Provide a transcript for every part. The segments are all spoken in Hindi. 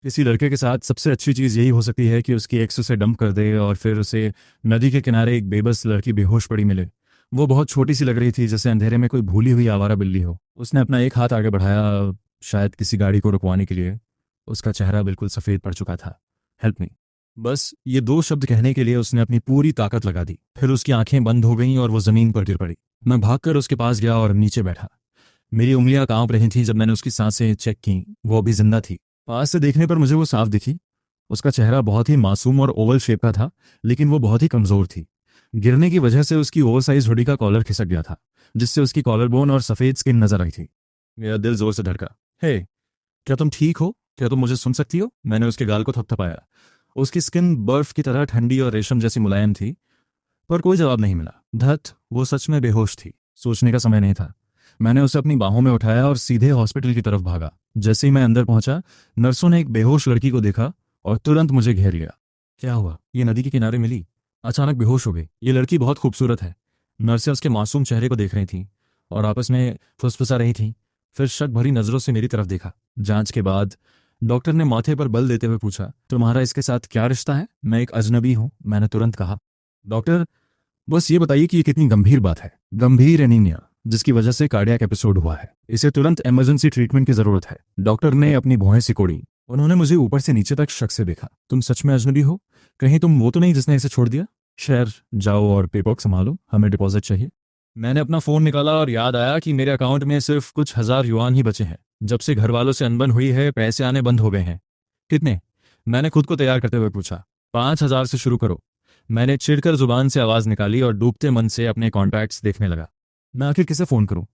किसी लड़के के साथ सबसे अच्छी चीज़ यही हो सकती है कि उसकी एक्स उसे डंप कर दे और फिर उसे नदी के किनारे एक बेबस लड़की बेहोश पड़ी मिले। वो बहुत छोटी सी लग रही थी, जैसे अंधेरे में कोई भूली हुई आवारा बिल्ली हो। उसने अपना एक हाथ आगे बढ़ाया, शायद किसी गाड़ी को रुकवाने के लिए। उसका चेहरा बिल्कुल सफ़ेद पड़ चुका था। Help me. बस ये दो शब्द कहने के लिए उसने अपनी पूरी ताकत लगा दी। फिर उसकी आंखें बंद हो गईं और वो ज़मीन पर गिर पड़ी। मैं भागकर उसके पास गया और नीचे बैठा। मेरी उंगलियां कांप रही थीं। जब मैंने उसकी सांसें चेक की, वो अभी जिंदा थी। पास से देखने पर मुझे वो साफ दिखी। उसका चेहरा बहुत ही मासूम और ओवल शेप का था, लेकिन वो बहुत ही कमजोर थी। गिरने की वजह से उसकी ओवरसाइज हुडी का कॉलर खिसक गया था, जिससे उसकी कॉलर बोन और सफेद स्किन नजर आई थी। मेरा दिल जोर से धड़का। हे, क्या तुम ठीक हो? क्या तुम मुझे सुन सकती हो? मैंने उसके गाल को थपथपाया। उसकी स्किन बर्फ की तरह ठंडी और रेशम जैसी मुलायम थी, पर कोई जवाब नहीं मिला। धत, वो सच में बेहोश थी। सोचने का समय नहीं था। मैंने उसे अपनी बाहों में उठाया और सीधे हॉस्पिटल की तरफ भागा। जैसे ही मैं अंदर पहुंचा, नर्सों ने एक बेहोश लड़की को देखा और तुरंत मुझे घेर लिया। क्या हुआ? ये नदी के किनारे मिली, अचानक बेहोश हो गई। ये लड़की बहुत खूबसूरत है। नर्सें उसके मासूम चेहरे को देख रही थीं और आपस में फुसफुसा रही थीं। फिर शक भरी नजरों से मेरी तरफ देखा। जांच के बाद डॉक्टर ने माथे पर बल देते हुए पूछा, तुम्हारा इसके साथ क्या रिश्ता है? मैं एक अजनबी हूं, मैंने तुरंत कहा। डॉक्टर, बस ये बताइए कि ये कितनी गंभीर बात है। गंभीर एनीमिया, जिसकी वजह से कार्डियक एपिसोड हुआ है। इसे तुरंत इमरजेंसी ट्रीटमेंट की जरूरत है। डॉक्टर ने अपनी भौहें सिकोड़ी। उन्होंने मुझे ऊपर से नीचे तक शक से देखा। तुम सच में अजनबी हो? कहीं तुम वो तो नहीं जिसने इसे छोड़ दिया? खैर, जाओ और पेपर्स संभालो, हमें डिपॉजिट चाहिए। मैंने अपना फोन निकाला और याद आया कि मेरे अकाउंट में सिर्फ कुछ हजार युआन ही बचे हैं। जब से घर वालों से अनबन हुई है, पैसे आने बंद हो गए हैं। कितने? मैंने खुद को तैयार करते हुए पूछा। 5,000 से शुरू करो। मैंने चिढ़कर जुबान से आवाज निकाली और डूबते मन से अपने कॉन्टैक्ट्स देखने लगा। मैं आखिर किसे फोन करूं?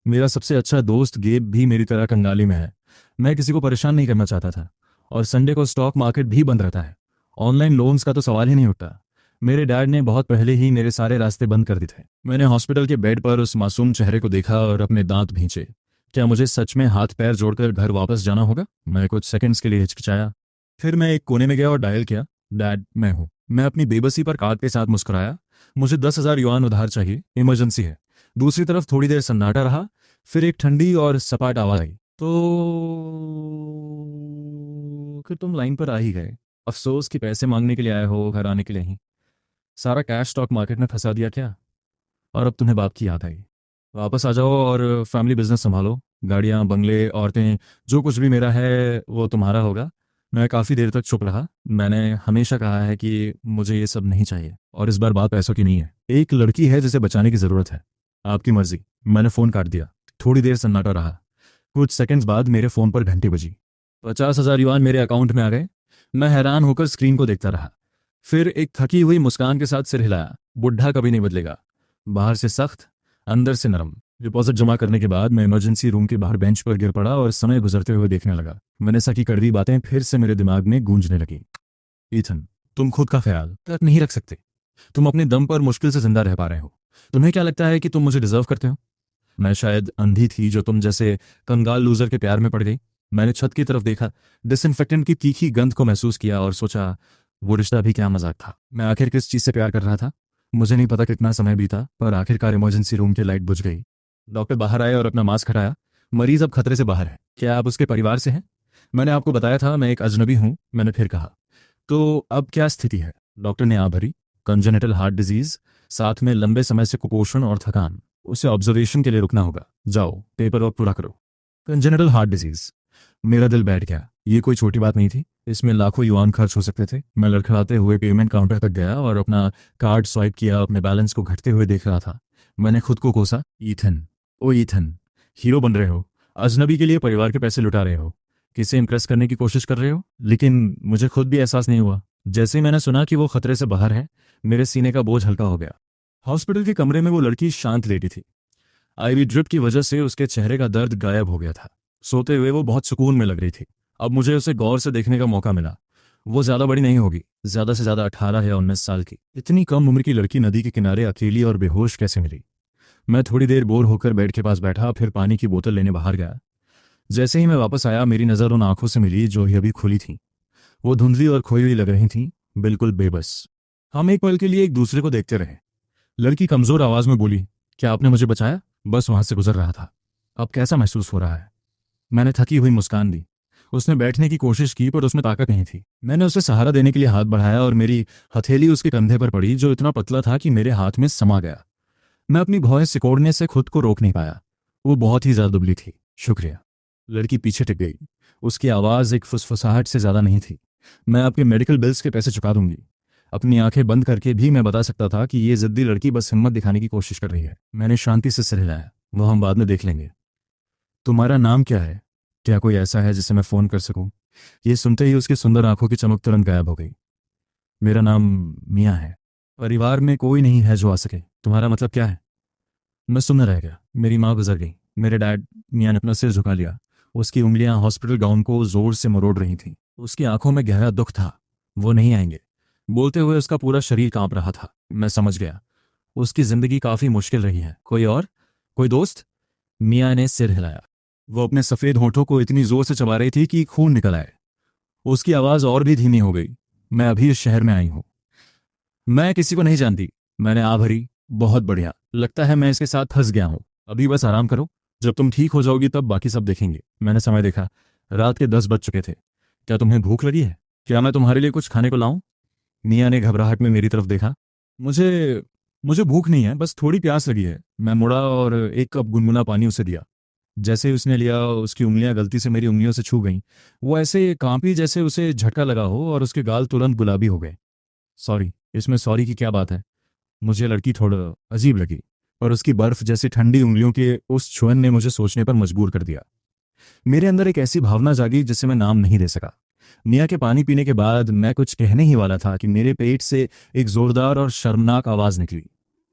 मेरा सबसे अच्छा दोस्त गेब भी मेरी तरह कंगाली में है। मैं किसी को परेशान नहीं करना चाहता था। और संडे को स्टॉक मार्केट भी बंद रहता है। ऑनलाइन लोन्स का तो सवाल ही नहीं उठता। मेरे डैड ने बहुत पहले ही मेरे सारे रास्ते बंद कर दिए थे। मैंने हॉस्पिटल के बेड पर उस मासूम चेहरे को देखा और अपने दांत भींचे। क्या मुझे सच में हाथ पैर जोड़कर घर वापस जाना होगा? मैं कुछ सेकंड्स के लिए हिचकिचाया। फिर मैं एक कोने में गया और डायल किया। डैड, मैं हूं। मैं अपनी बेबसी पर कार्ड के साथ मुस्कुराया। मुझे 10,000 युआन उधार चाहिए, इमरजेंसी है। दूसरी तरफ थोड़ी देर सन्नाटा रहा। फिर एक ठंडी और सपाट आवाज आई, तो फिर तुम लाइन पर आ ही गए। अफसोस कि पैसे मांगने के लिए आए हो, घर आने के लिए ही। सारा कैश स्टॉक मार्केट में फंसा दिया क्या? और अब तुम्हें बाप की याद आई। वापस आ जाओ और फैमिली बिजनेस संभालो। गाड़ियाँ, बंगले, औरतें, जो कुछ भी मेरा है वो तुम्हारा होगा। मैं काफ़ी देर तक चुप रहा। मैंने हमेशा कहा है कि मुझे ये सब नहीं चाहिए, और इस बार बात पैसों की नहीं है। एक लड़की है जिसे बचाने की ज़रूरत है। आपकी मर्जी। मैंने फ़ोन काट दिया। थोड़ी देर सन्नाटा रहा। कुछ सेकंड्स बाद मेरे फ़ोन पर घंटी बजी। 50,000 युआन मेरे अकाउंट में आ गए। मैं हैरान होकर स्क्रीन को देखता रहा। फिर एक थकी हुई मुस्कान के साथ सिर हिलाया। बुढ़ा कभी नहीं बदलेगा। बाहर से सख्त, अंदर से नरम। डिपॉजिट जमा करने के बाद मैं इमरजेंसी रूम के बाहर बेंच पर गिर पड़ा और समय गुजरते हुए देखने लगा। वनेसा की कड़वी बातें फिर से मेरे दिमाग में गूंजने लगी। ईथन, तुम खुद का ख्याल तक नहीं रख सकते। तुम अपने दम पर मुश्किल से जिंदा रह पा रहे हो। तुम्हें क्या लगता है कि तुम मुझे डिजर्व करते हो? मैं शायद अंधी थी जो तुम जैसे कंगाल लूजर के प्यार में पड़ गई। मैंने छत की तरफ देखा, डिसइंफेक्टेंट की तीखी गंध को महसूस किया और सोचा, वो रिश्ता भी क्या मजाक था। मैं आखिर किस चीज से प्यार कर रहा था? मुझे नहीं पता कितना समय बीता, पर आखिरकार इमरजेंसी रूम की लाइट बुझ गई। डॉक्टर बाहर आए और अपना मास्क हटाया। मरीज अब खतरे से बाहर है। क्या आप उसके परिवार से हैं? मैंने आपको बताया था मैं एक अजनबी हूं, मैंने फिर कहा। तो अब क्या स्थिति है? डॉक्टर ने आ भरी। कंजेनिटल हार्ट डिजीज, साथ में लंबे समय से कुपोषण और थकान। उसे ऑब्जर्वेशन के लिए रुकना होगा। जाओ, पेपर वर्क पूरा करो। Congenital heart disease. मेरा दिल बैठ गया। ये कोई छोटी बात नहीं थी। इसमें लाखों युआन खर्च हो सकते थे। मैं लड़खड़ाते हुए पेमेंट काउंटर तक गया और अपना कार्ड स्वाइप किया। अपने बैलेंस को घटते हुए देख रहा था। मैंने खुद को कोसा। ईथन, ओ ईथन, हीरो बन रहे हो। अजनबी के लिए परिवार के पैसे लुटा रहे हो। किसे इंप्रेस करने की कोशिश कर रहे हो। लेकिन मुझे खुद भी एहसास नहीं हुआ। जैसे ही मैंने सुना कि वो खतरे से बाहर है, मेरे सीने का बोझ हल्का हो गया। हॉस्पिटल के कमरे में वो लड़की शांत लेटी थी। आईवी ड्रिप की वजह से उसके चेहरे का दर्द गायब हो गया था। सोते हुए वो बहुत सुकून में लग रही थी। अब मुझे उसे गौर से देखने का मौका मिला। वो ज्यादा बड़ी नहीं होगी, ज्यादा से ज्यादा 18 या 19 साल की। इतनी कम उम्र की लड़की नदी के किनारे अकेली और बेहोश कैसे मिली? मैं थोड़ी देर बोर होकर बेड के पास बैठा, फिर पानी की बोतल लेने बाहर गया। जैसे ही मैं वापस आया, मेरी नजर उन आंखों से मिली जो ही अभी खुली थी। वो धुंधली और खोई हुई लग रही थी, बिल्कुल बेबस। हम एक पल के लिए एक दूसरे को देखते रहे। लड़की कमजोर आवाज में बोली, क्या आपने मुझे बचाया? बस वहां से गुजर रहा था। अब कैसा महसूस हो रहा है? मैंने थकी हुई मुस्कान दी। उसने बैठने की कोशिश की पर उसमें ताकत नहीं थी। मैंने उसे सहारा देने के लिए हाथ बढ़ाया और मेरी हथेली उसके कंधे पर पड़ी, जो इतना पतला था कि मेरे हाथ में समा गया। मैं अपनी भौहें सिकोड़ने से खुद को रोक नहीं पाया। वो बहुत ही ज्यादा दुबली थी। शुक्रिया। लड़की पीछे टिक गई। उसकी आवाज़ एक फुसफुसाहट से ज़्यादा नहीं थी। मैं आपके मेडिकल बिल्स के पैसे चुका दूंगी। अपनी आंखें बंद करके भी मैं बता सकता था कि ये जिद्दी लड़की बस हिम्मत दिखाने की कोशिश कर रही है। मैंने शांति से सिर हिलाया। वो हम बाद में देख लेंगे। तुम्हारा नाम क्या है? क्या कोई ऐसा है जिसे मैं फ़ोन कर सकूं? ये सुनते ही उसकी सुंदर आंखों की चमक तुरंत गायब हो गई। मेरा नाम मियाँ है। परिवार में कोई नहीं है जो आ सके। तुम्हारा मतलब क्या है? मैं सुनने रह गया। मेरी माँ गुजर गई। मेरे डैड। मियाँ ने अपना सिर झुका लिया। उसकी उंगलियां हॉस्पिटल गाउन को जोर से मरोड़ रही थीं। उसकी आंखों में गहरा दुख था। वो नहीं आएंगे। बोलते हुए उसका पूरा शरीर कांप रहा था। मैं समझ गया। उसकी जिंदगी काफी मुश्किल रही है। कोई और? कोई दोस्त? मियाँ ने सिर हिलाया। वो अपने सफेद होठों को इतनी जोर से चबा रही थी कि खून निकल आए। उसकी आवाज और भी धीमी हो गई। मैं अभी इस शहर में आई हूं। मैं किसी को नहीं जानती। मैंने आ भरी। बहुत बढ़िया। लगता है मैं इसके साथ फंस गया हूं। अभी बस आराम करो। जब तुम ठीक हो जाओगी तब बाकी सब देखेंगे। मैंने समय देखा। रात के 10 बज चुके थे। क्या तुम्हें भूख लगी है? क्या मैं तुम्हारे लिए कुछ खाने को लाऊं? मियाँ ने घबराहट में मेरी तरफ देखा। मुझे मुझे भूख नहीं है, बस थोड़ी प्यास लगी है। मैं मुड़ा और एक कप गुनगुना पानी उसे दिया। जैसे ही उसने लिया, उसकी उंगलियां गलती से मेरी उंगलियों से छू गईं। वो ऐसे कांपी जैसे उसे झटका लगा हो और उसके गाल तुरंत गुलाबी हो गए। सॉरी। इसमें सॉरी की क्या बात है? मुझे लड़की थोड़ा अजीब लगी, और उसकी बर्फ जैसी ठंडी उंगलियों के उस छुअन ने मुझे सोचने पर मजबूर कर दिया। मेरे अंदर एक ऐसी भावना जागी जिसे मैं नाम नहीं दे सका। मियाँ के पानी पीने के बाद मैं कुछ कहने ही वाला था कि मेरे पेट से एक जोरदार और शर्मनाक आवाज निकली।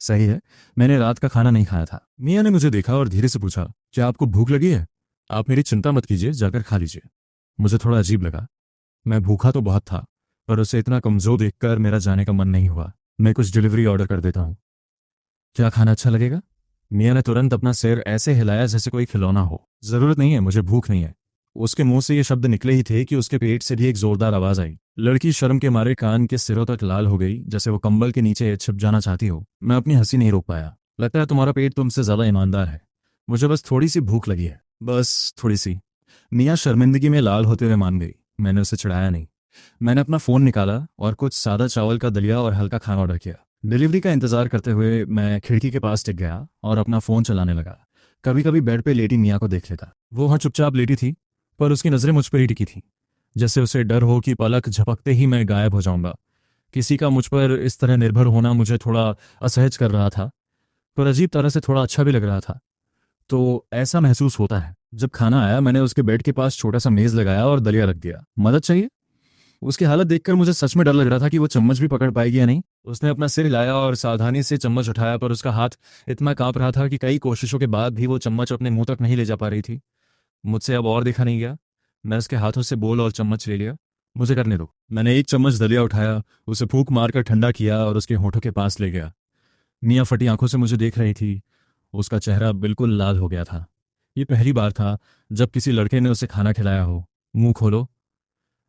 सही है, मैंने रात का खाना नहीं खाया था। मियाँ ने मुझे देखा और धीरे से पूछा, क्या आपको भूख लगी है? आप मेरी चिंता मत कीजिए, जाकर खा लीजिए। मुझे थोड़ा अजीब लगा। मैं भूखा तो बहुत था, पर उसे इतना कमजोर देखकर मेरा जाने का मन नहीं हुआ। मैं कुछ डिलीवरी ऑर्डर कर देता हूँ। क्या खाना अच्छा लगेगा? मियाँ ने तुरंत अपना सिर ऐसे हिलाया जैसे कोई खिलौना हो। जरूरत नहीं है, मुझे भूख नहीं है। उसके मुंह से ये शब्द निकले ही थे कि उसके पेट से भी एक जोरदार आवाज आई। लड़की शर्म के मारे कान के सिरों तक लाल हो गई, जैसे वो कंबल के नीचे छिप जाना चाहती हो। मैं अपनी हंसी नहीं रोक पाया। लगता है तुम्हारा पेट तुमसे ज्यादा ईमानदार है। मुझे बस थोड़ी सी भूख लगी है, बस थोड़ी सी। मियाँ शर्मिंदगी में लाल होते हुए मान गई। मैंने उसे चिढ़ाया नहीं। मैंने अपना फोन निकाला और कुछ सादा चावल का दलिया और हल्का खाना ऑर्डर किया। डिलीवरी का इंतजार करते हुए मैं खिड़की के पास टिक गया और अपना फोन चलाने लगा। कभी कभी बेड पे लेटी मियाँ को देख लेता। वो वहाँ चुपचाप लेटी थी, पर उसकी नजरें मुझ पर ही टिकी थी, जैसे उसे डर हो कि पलक झपकते ही मैं गायब हो जाऊंगा। किसी का मुझ पर इस तरह निर्भर होना मुझे थोड़ा असहज कर रहा था, पर अजीब तरह से थोड़ा अच्छा भी लग रहा था। तो ऐसा महसूस होता है। जब खाना आया, मैंने उसके बेड के पास छोटा सा मेज लगाया और दलिया रख दिया। मदद चाहिए? उसकी हालत देखकर मुझे सच में डर लग रहा था कि वो चम्मच भी पकड़ पाएगी या नहीं। उसने अपना सिर हिलाया और सावधानी से चम्मच उठाया, पर उसका हाथ इतना कांप रहा था कि कई कोशिशों के बाद भी वो चम्मच अपने मुंह तक नहीं ले जा पा रही थी। मुझसे अब और देखा नहीं गया। मैं उसके हाथों से बोल और चम्मच ले लिया। मुझे करने दो। मैंने एक चम्मच दलिया उठाया, उसे फूंक मारकर ठंडा किया और उसके होठों के पास ले गया। मियाँ फटी आंखों से मुझे देख रही थी। उसका चेहरा बिल्कुल लाल हो गया था। ये पहली बार था जब किसी लड़के ने उसे खाना खिलाया हो। मुंह खोलो,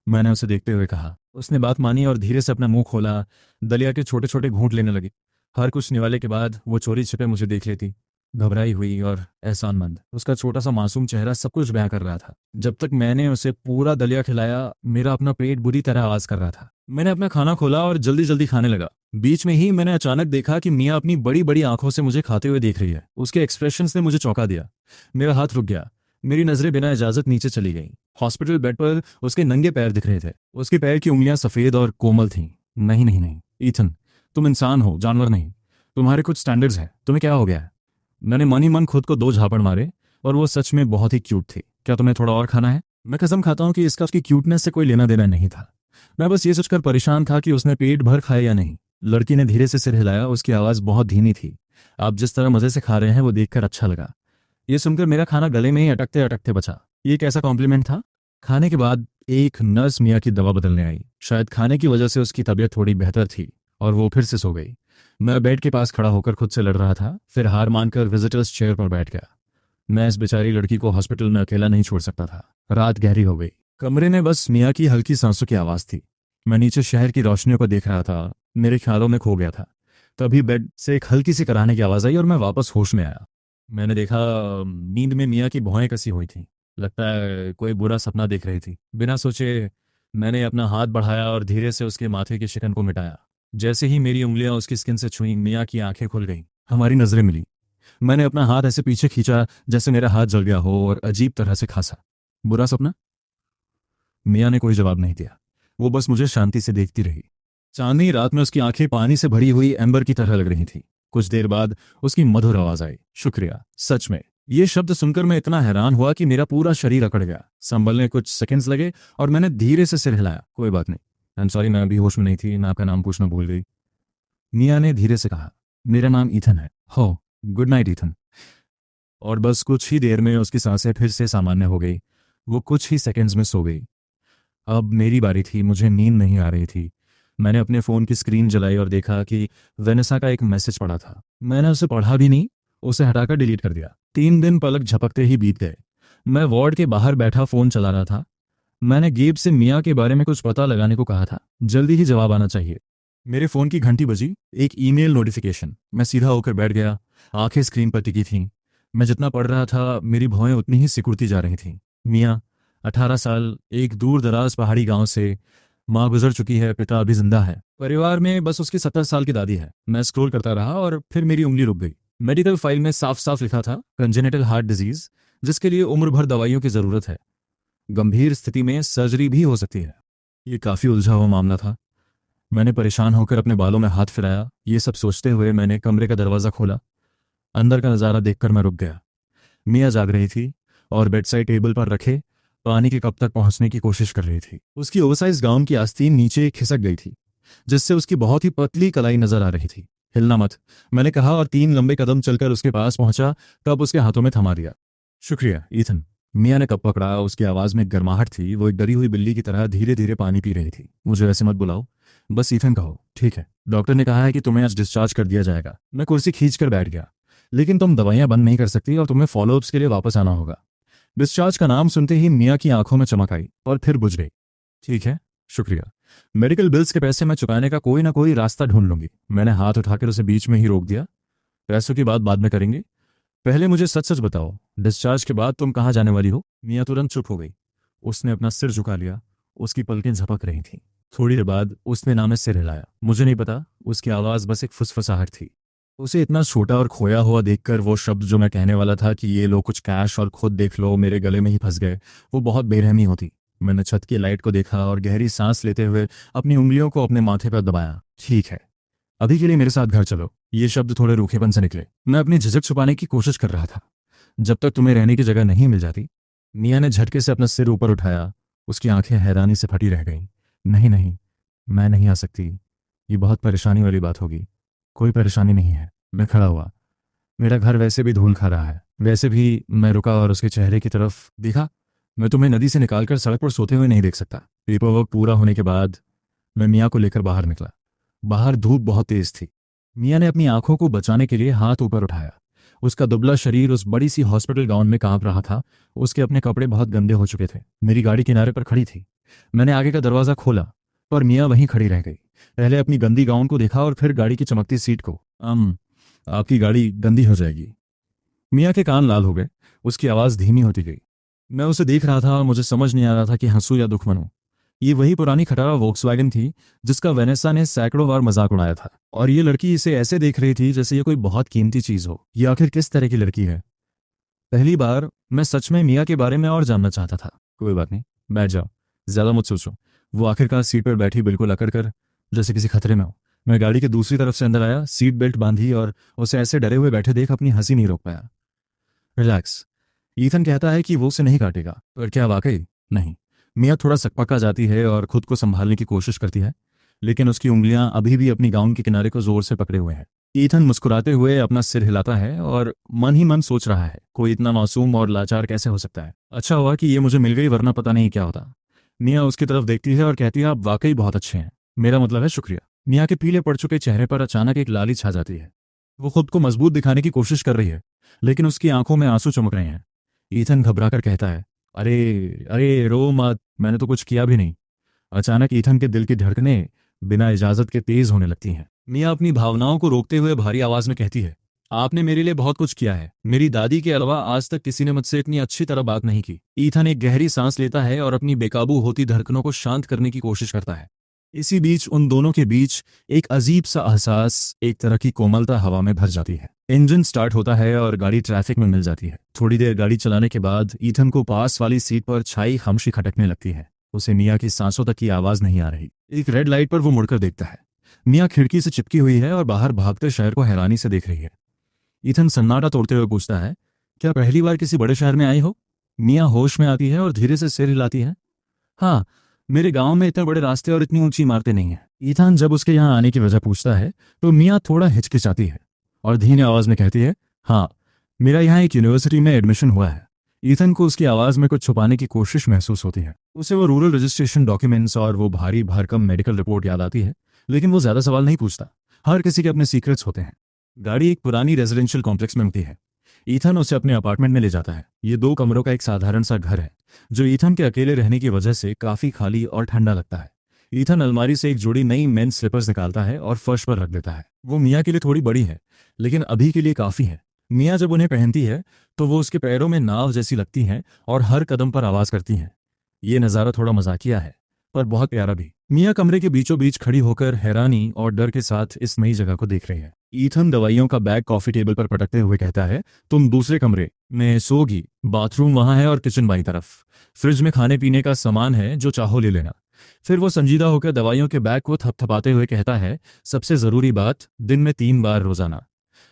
मैंने उसे देखते हुए कहा। उसने बात मानी और धीरे से अपना मुंह खोला। दलिया के छोटे छोटे घूंट लेने लगी। हर कुछ निवाले के बाद वो चोरी छिपे मुझे देख लेती, घबराई हुई और एहसानमंद। उसका छोटा सा मासूम चेहरा सब कुछ बयां कर रहा था। जब तक मैंने उसे पूरा दलिया खिलाया, मेरा अपना पेट बुरी तरह आवाज कर रहा था। मैंने अपना खाना खोला और जल्दी जल्दी खाने लगा। बीच में ही मैंने अचानक देखा कि मियाँ अपनी बड़ी बड़ी आंखों से मुझे खाते हुए देख रही है। उसके एक्सप्रेशंस ने मुझे चौंका दिया। मेरा हाथ रुक गया। मेरी नजरें बिना इजाजत नीचे चली गईं। हॉस्पिटल बेड पर उसके नंगे पैर दिख रहे थे। उसके पैर की उंगलियां सफेद और कोमल थीं। नहीं नहीं नहीं ईथन, तुम इंसान हो, जानवर नहीं। तुम्हारे कुछ स्टैंडर्ड्स हैं। तुम्हें क्या हो गया है? मैंने मन ही मन खुद को 2 झापड़ मारे, और वो सच में बहुत ही क्यूट थी। क्या तुम्हें थोड़ा और खाना है? मैं कसम खाता हूं कि इसका उसकी क्यूटनेस से कोई लेना देना नहीं था। मैं बस ये सोचकर परेशान था कि उसने पेट भर खाया या नहीं। लड़की ने धीरे से सिर हिलाया। उसकी आवाज बहुत धीमी थी। आप जिस तरह मजे से खा रहे हैं वो देखकर अच्छा लगा। ये सुनकर मेरा खाना गले में ही अटकते अटकते बचा। ये कैसा कॉम्प्लीमेंट था? खाने के बाद एक नर्स मियाँ की दवा बदलने आई। शायद खाने की वजह से उसकी तबीयत थोड़ी बेहतर थी और वो फिर से सो गई। मैं बेड के पास खड़ा होकर खुद से लड़ रहा था, फिर हार मानकर विजिटर्स चेयर पर बैठ गया। मैं इस बेचारी लड़की को हॉस्पिटल में अकेला नहीं छोड़ सकता था। रात गहरी हो गई। कमरे में बस मियाँ की हल्की सांसों की आवाज थी। मैं नीचे शहर की रोशनियों को देख रहा था, मेरे ख्यालों में खो गया था। तभी बेड से एक हल्की सी कराहने की आवाज आई और मैं वापस होश में आया। मैंने देखा नींद में मियाँ की भौहें कसी हुई थीं। लगता है कोई बुरा सपना देख रही थी। बिना सोचे मैंने अपना हाथ बढ़ाया और धीरे से उसके माथे की शिकन को मिटाया। जैसे ही मेरी उंगलियां उसकी स्किन से छुईं, मिया की आंखें खुल गईं। हमारी नजरें मिली। मैंने अपना हाथ ऐसे पीछे खींचा जैसे मेरा हाथ जल गया हो और अजीब तरह से खांसा। बुरा सपना? मिया ने कोई जवाब नहीं दिया। वो बस मुझे शांति से देखती रही। चांदनी रात में उसकी आंखें पानी से भरी हुई एम्बर की तरह लग रही थी। कुछ देर बाद उसकी मधुर आवाज आई, शुक्रिया। सच में ये शब्द सुनकर मैं इतना हैरान हुआ कि मेरा पूरा शरीर अकड़ गया। संभलने कुछ सेकंड्स लगे और मैंने धीरे से सिर हिलाया। कोई बात नहीं, आई एम सॉरी, मैं अभी होश में नहीं थी, मैं आपका नाम पूछना भूल गई। मिया ने धीरे से कहा, मेरा नाम ईथन है। हो, गुड नाइट ईथन। और बस कुछ ही देर में उसकी सांसें फिर से सामान्य हो गई। वो कुछ ही सेकंड्स में सो गई। अब मेरी बारी थी। मुझे नींद नहीं आ रही थी। मैंने अपने फ़ोन की स्क्रीन जलाई और देखा कि वेनेसा का एक मैसेज पड़ा था। मैंने उसे पढ़ा भी नहीं, उसे हटाकर डिलीट कर दिया। 3 दिन पलक झपकते ही बीत गए। मैं वार्ड के बाहर बैठा फ़ोन चला रहा था। मैंने गेब से मिया के बारे में कुछ पता लगाने को कहा था। जल्दी ही जवाब आना चाहिए। मेरे फ़ोन की घंटी बजी, एक ईमेल नोटिफिकेशन। मैं सीधा होकर बैठ गया। आंखें स्क्रीन पर टिकी थीं। मैं जितना पढ़ रहा था मेरी भौएं उतनी ही सिकुड़ती जा रही थीं। मिया, 18 साल, एक दूर दराज पहाड़ी गांव से। माँ गुजर चुकी है, पिता अभी जिंदा है। परिवार में बस उसकी 70 साल की दादी है। मैं स्क्रॉल करता रहा और फिर मेरी उंगली रुक गई। मेडिकल फाइल में साफ साफ लिखा था, कंजेनिटल हार्ट डिजीज, जिसके लिए उम्र भर दवाइयों की जरूरत है। गंभीर स्थिति में सर्जरी भी हो सकती है। ये काफी उलझा हुआ मामला था। मैंने परेशान होकर अपने बालों में हाथ फिराया। ये सब सोचते हुए मैंने कमरे का दरवाजा खोला। अंदर का नजारा देखकर मैं रुक गया। मिया जाग रही थी और बेडसाइड टेबल पर रखे पानी के कप तक पहुंचने की कोशिश कर रही थी। उसकी ओवरसाइज गाउन की आस्तीन नीचे खिसक गई थी, जिससे उसकी बहुत ही पतली कलाई नजर आ रही थी। हिलना मत, मैंने कहा और 3 लंबे कदम चलकर उसके पास पहुंचा, तब उसके हाथों में थमा दिया। शुक्रिया ईथन। मिया ने कप पकड़ा। उसकी आवाज में एक गर्माहट थी। वो एक डरी हुई बिल्ली की तरह धीरे धीरे पानी पी रही थी। मुझे ऐसे मत बुलाओ, बस ईथन कहो। ठीक है, डॉक्टर ने कहा है कि तुम्हें आज डिस्चार्ज कर दिया जाएगा। मैं कुर्सी खींच कर बैठ गया। लेकिन तुम दवाइयां बंद नहीं कर सकती और तुम्हें फॉलोअप्स के लिए वापस आना होगा। डिस्चार्ज का नाम सुनते ही मिया की आंखों में चमक आई और फिर बुझ गई। ठीक है, शुक्रिया। मेडिकल बिल्स के पैसे मैं चुकाने का कोई ना कोई रास्ता ढूंढ लूंगी। मैंने हाथ उठाकर उसे बीच में ही रोक दिया। पैसों की बात बाद में करेंगे, पहले मुझे सच सच बताओ, डिस्चार्ज के बाद तुम कहाँ जाने वाली हो? मिया तुरंत चुप हो गई। उसने अपना सिर झुका लिया। उसकी पलकें झपक रही थीं। थोड़ी देर बाद उसने ना में सिर हिलाया। मुझे नहीं पता, उसकी आवाज़ बस एक फुसफुसाहट थी। उसे इतना छोटा और खोया हुआ देखकर वो शब्द जो मैं कहने वाला था कि ये लो कुछ कैश और खुद देख लो, मेरे गले में ही फंस गए। वो बहुत बेरहमी होती। मैंने छत की लाइट को देखा और गहरी सांस लेते हुए अपनी उंगलियों को अपने माथे पर दबाया। ठीक है, अभी के लिए मेरे साथ घर चलो। ये शब्द थोड़े रूखेपन से निकले। मैं अपनी झिझक छुपाने की कोशिश कर रहा था। जब तक तुम्हें रहने की जगह नहीं मिल जाती। मिया ने झटके से अपना सिर ऊपर उठाया। उसकी आंखें हैरानी से फटी रह गईं। नहीं नहीं, मैं नहीं आ सकती। ये बहुत परेशानी वाली बात होगी। कोई परेशानी नहीं है। मैं खड़ा हुआ। मेरा घर वैसे भी धूल खा रहा है। वैसे भी मैं रुका और उसके चेहरे की तरफ देखा। मैं तुम्हें नदी से निकालकर सड़क पर सोते हुए नहीं देख सकता। पेपर वर्क पूरा होने के बाद मैं मिया को लेकर बाहर निकला। बाहर धूप बहुत तेज थी। मिया ने अपनी आंखों को बचाने के लिए हाथ ऊपर उठाया। उसका दुबला शरीर उस बड़ी सी हॉस्पिटल गाउन में कांप रहा था। उसके अपने कपड़े बहुत गंदे हो चुके थे। मेरी गाड़ी किनारे पर खड़ी थी। मैंने आगे का दरवाजा खोला, पर मिया वहीं खड़ी रह गई। पहले अपनी गंदी गाउन को देखा और फिर गाड़ी की चमकती सीट को। आपकी गाड़ी गंदी हो जाएगी। मिया के कान लाल हो गए। उसकी आवाज़ धीमी होती गई। मैं उसे देख रहा था और मुझे समझ नहीं आ रहा था कि हंसूं या दुख मनूं। ये वही पुरानी खटारा वोक्सवैगन थी जिसका वेनेसा ने सैकड़ों बार मजाक उड़ाया था, और ये लड़की इसे ऐसे देख रही थी जैसे ये कोई बहुत कीमती चीज हो। ये आखिर किस तरह की लड़की है? पहली बार मैं सच में मिया के बारे में और जानना चाहता था। कोई बात नहीं, बैठ जाओ, ज्यादा मत सोचो। वो आखिरकार सीट पर बैठी, बिल्कुल अकड़ कर, जैसे किसी खतरे में हो। मैं गाड़ी के दूसरी तरफ से अंदर आया, सीट बेल्ट बांधी और उसे ऐसे डरे हुए बैठे देख अपनी हंसी नहीं रोक पाया। रिलैक्स, ईथन कहता है कि वो उसे नहीं काटेगा, पर क्या वाकई? नहीं। मिया थोड़ा सकपका जाती है और खुद को संभालने की कोशिश करती है, लेकिन उसकी उंगलियां अभी भी अपनी गाउन के किनारे को जोर से पकड़े हुए हैं। ईथन मुस्कुराते हुए अपना सिर हिलाता है और मन ही मन सोच रहा है, कोई इतना मासूम और लाचार कैसे हो सकता है? अच्छा हुआ कि ये मुझे मिल गई, वरना पता नहीं क्या होता। मिया उसकी तरफ देखती है और कहती है, आप वाकई बहुत अच्छे हैं। मेरा मतलब है शुक्रिया। मिया के पीले पड़ चुके चेहरे पर अचानक एक लाली छा जाती है। वो खुद को मजबूत दिखाने की कोशिश कर रही है, लेकिन उसकी आंखों में आंसू चमक रहे हैं। ईथन घबराकर कहता है, अरे अरे रो मत, मैंने तो कुछ किया भी नहीं। अचानक ईथन के दिल की धड़कनें बिना इजाजत के तेज होने लगती हैं। मिया अपनी भावनाओं को रोकते हुए भारी आवाज में कहती है, आपने मेरे लिए बहुत कुछ किया है। मेरी दादी के अलावा आज तक किसी ने मुझसे इतनी अच्छी तरह बात नहीं की। ईथन एक गहरी सांस लेता है और अपनी बेकाबू होती धड़कनों को शांत करने की कोशिश करता है। इसी बीच उन दोनों के बीच एक अजीब सा एहसास, एक तरह की कोमलता हवा में भर जाती है। इंजन स्टार्ट होता है और गाड़ी ट्रैफिक में मिल जाती है। थोड़ी देर गाड़ी चलाने के बाद ईथन को पास वाली सीट पर छाई खामोशी खटकने लगती है। उसे मिया की सांसों तक की आवाज नहीं आ रही। एक रेड लाइट पर वो मुड़कर देखता है। मिया खिड़की से चिपकी हुई है और बाहर भागते शहर को हैरानी से देख रही है। ईथन सन्नाटा तोड़ते हुए पूछता है, क्या पहली बार किसी बड़े शहर में आई हो? मिया होश में आती है और धीरे से सिर हिलाती है। हाँ, मेरे गांव में इतने बड़े रास्ते और इतनी ऊंची इमारतें नहीं हैं। ईथन जब उसके यहाँ आने की वजह पूछता है तो मिया थोड़ा हिचकिचाती है और धीमी आवाज में कहती है, हाँ, मेरा यहाँ एक यूनिवर्सिटी में एडमिशन हुआ है। ईथन को उसकी आवाज में कुछ छुपाने की कोशिश महसूस होती है। उसे वो रूरल रजिस्ट्रेशन डॉक्यूमेंट्स और वो भारी भरकम मेडिकल रिपोर्ट याद आती है, लेकिन वो ज्यादा सवाल नहीं पूछता। हर किसी के अपने सीक्रेट्स होते हैं। गाड़ी एक पुरानी रेजिडेंशियल कॉम्प्लेक्स में मिलती है। ईथन उसे अपने अपार्टमेंट में ले जाता है। ये 2 कमरों का एक साधारण सा घर है, जो ईथन के अकेले रहने की वजह से काफी खाली और ठंडा लगता है। ईथन अलमारी से एक जोड़ी नई मेंस स्लीपर्स निकालता है और फर्श पर रख देता है। वो मिया के लिए थोड़ी बड़ी है, लेकिन अभी के लिए काफी है। मिया जब उन्हें पहनती है तो वो उसके पैरों में नाव जैसी लगती हैं और हर कदम पर आवाज करती हैं। ये नज़ारा थोड़ा मजाकिया है, पर बहुत प्यारा भी। मिया कमरे के बीचों बीच खड़ी होकर हैरानी और डर के साथ इस नई जगह को देख रही है। ईथन दवाइयों का बैग कॉफी टेबल पर पटकते हुए कहता है, तुम दूसरे कमरे में सोगी। बाथरूम वहां है और किचन बाई तरफ। फ्रिज में खाने पीने का सामान है, जो चाहो ले लेना। फिर वो संजीदा होकर दवाइयों के बैग को थपथपाते हुए कहता है, सबसे जरूरी बात, दिन में 3 बार रोजाना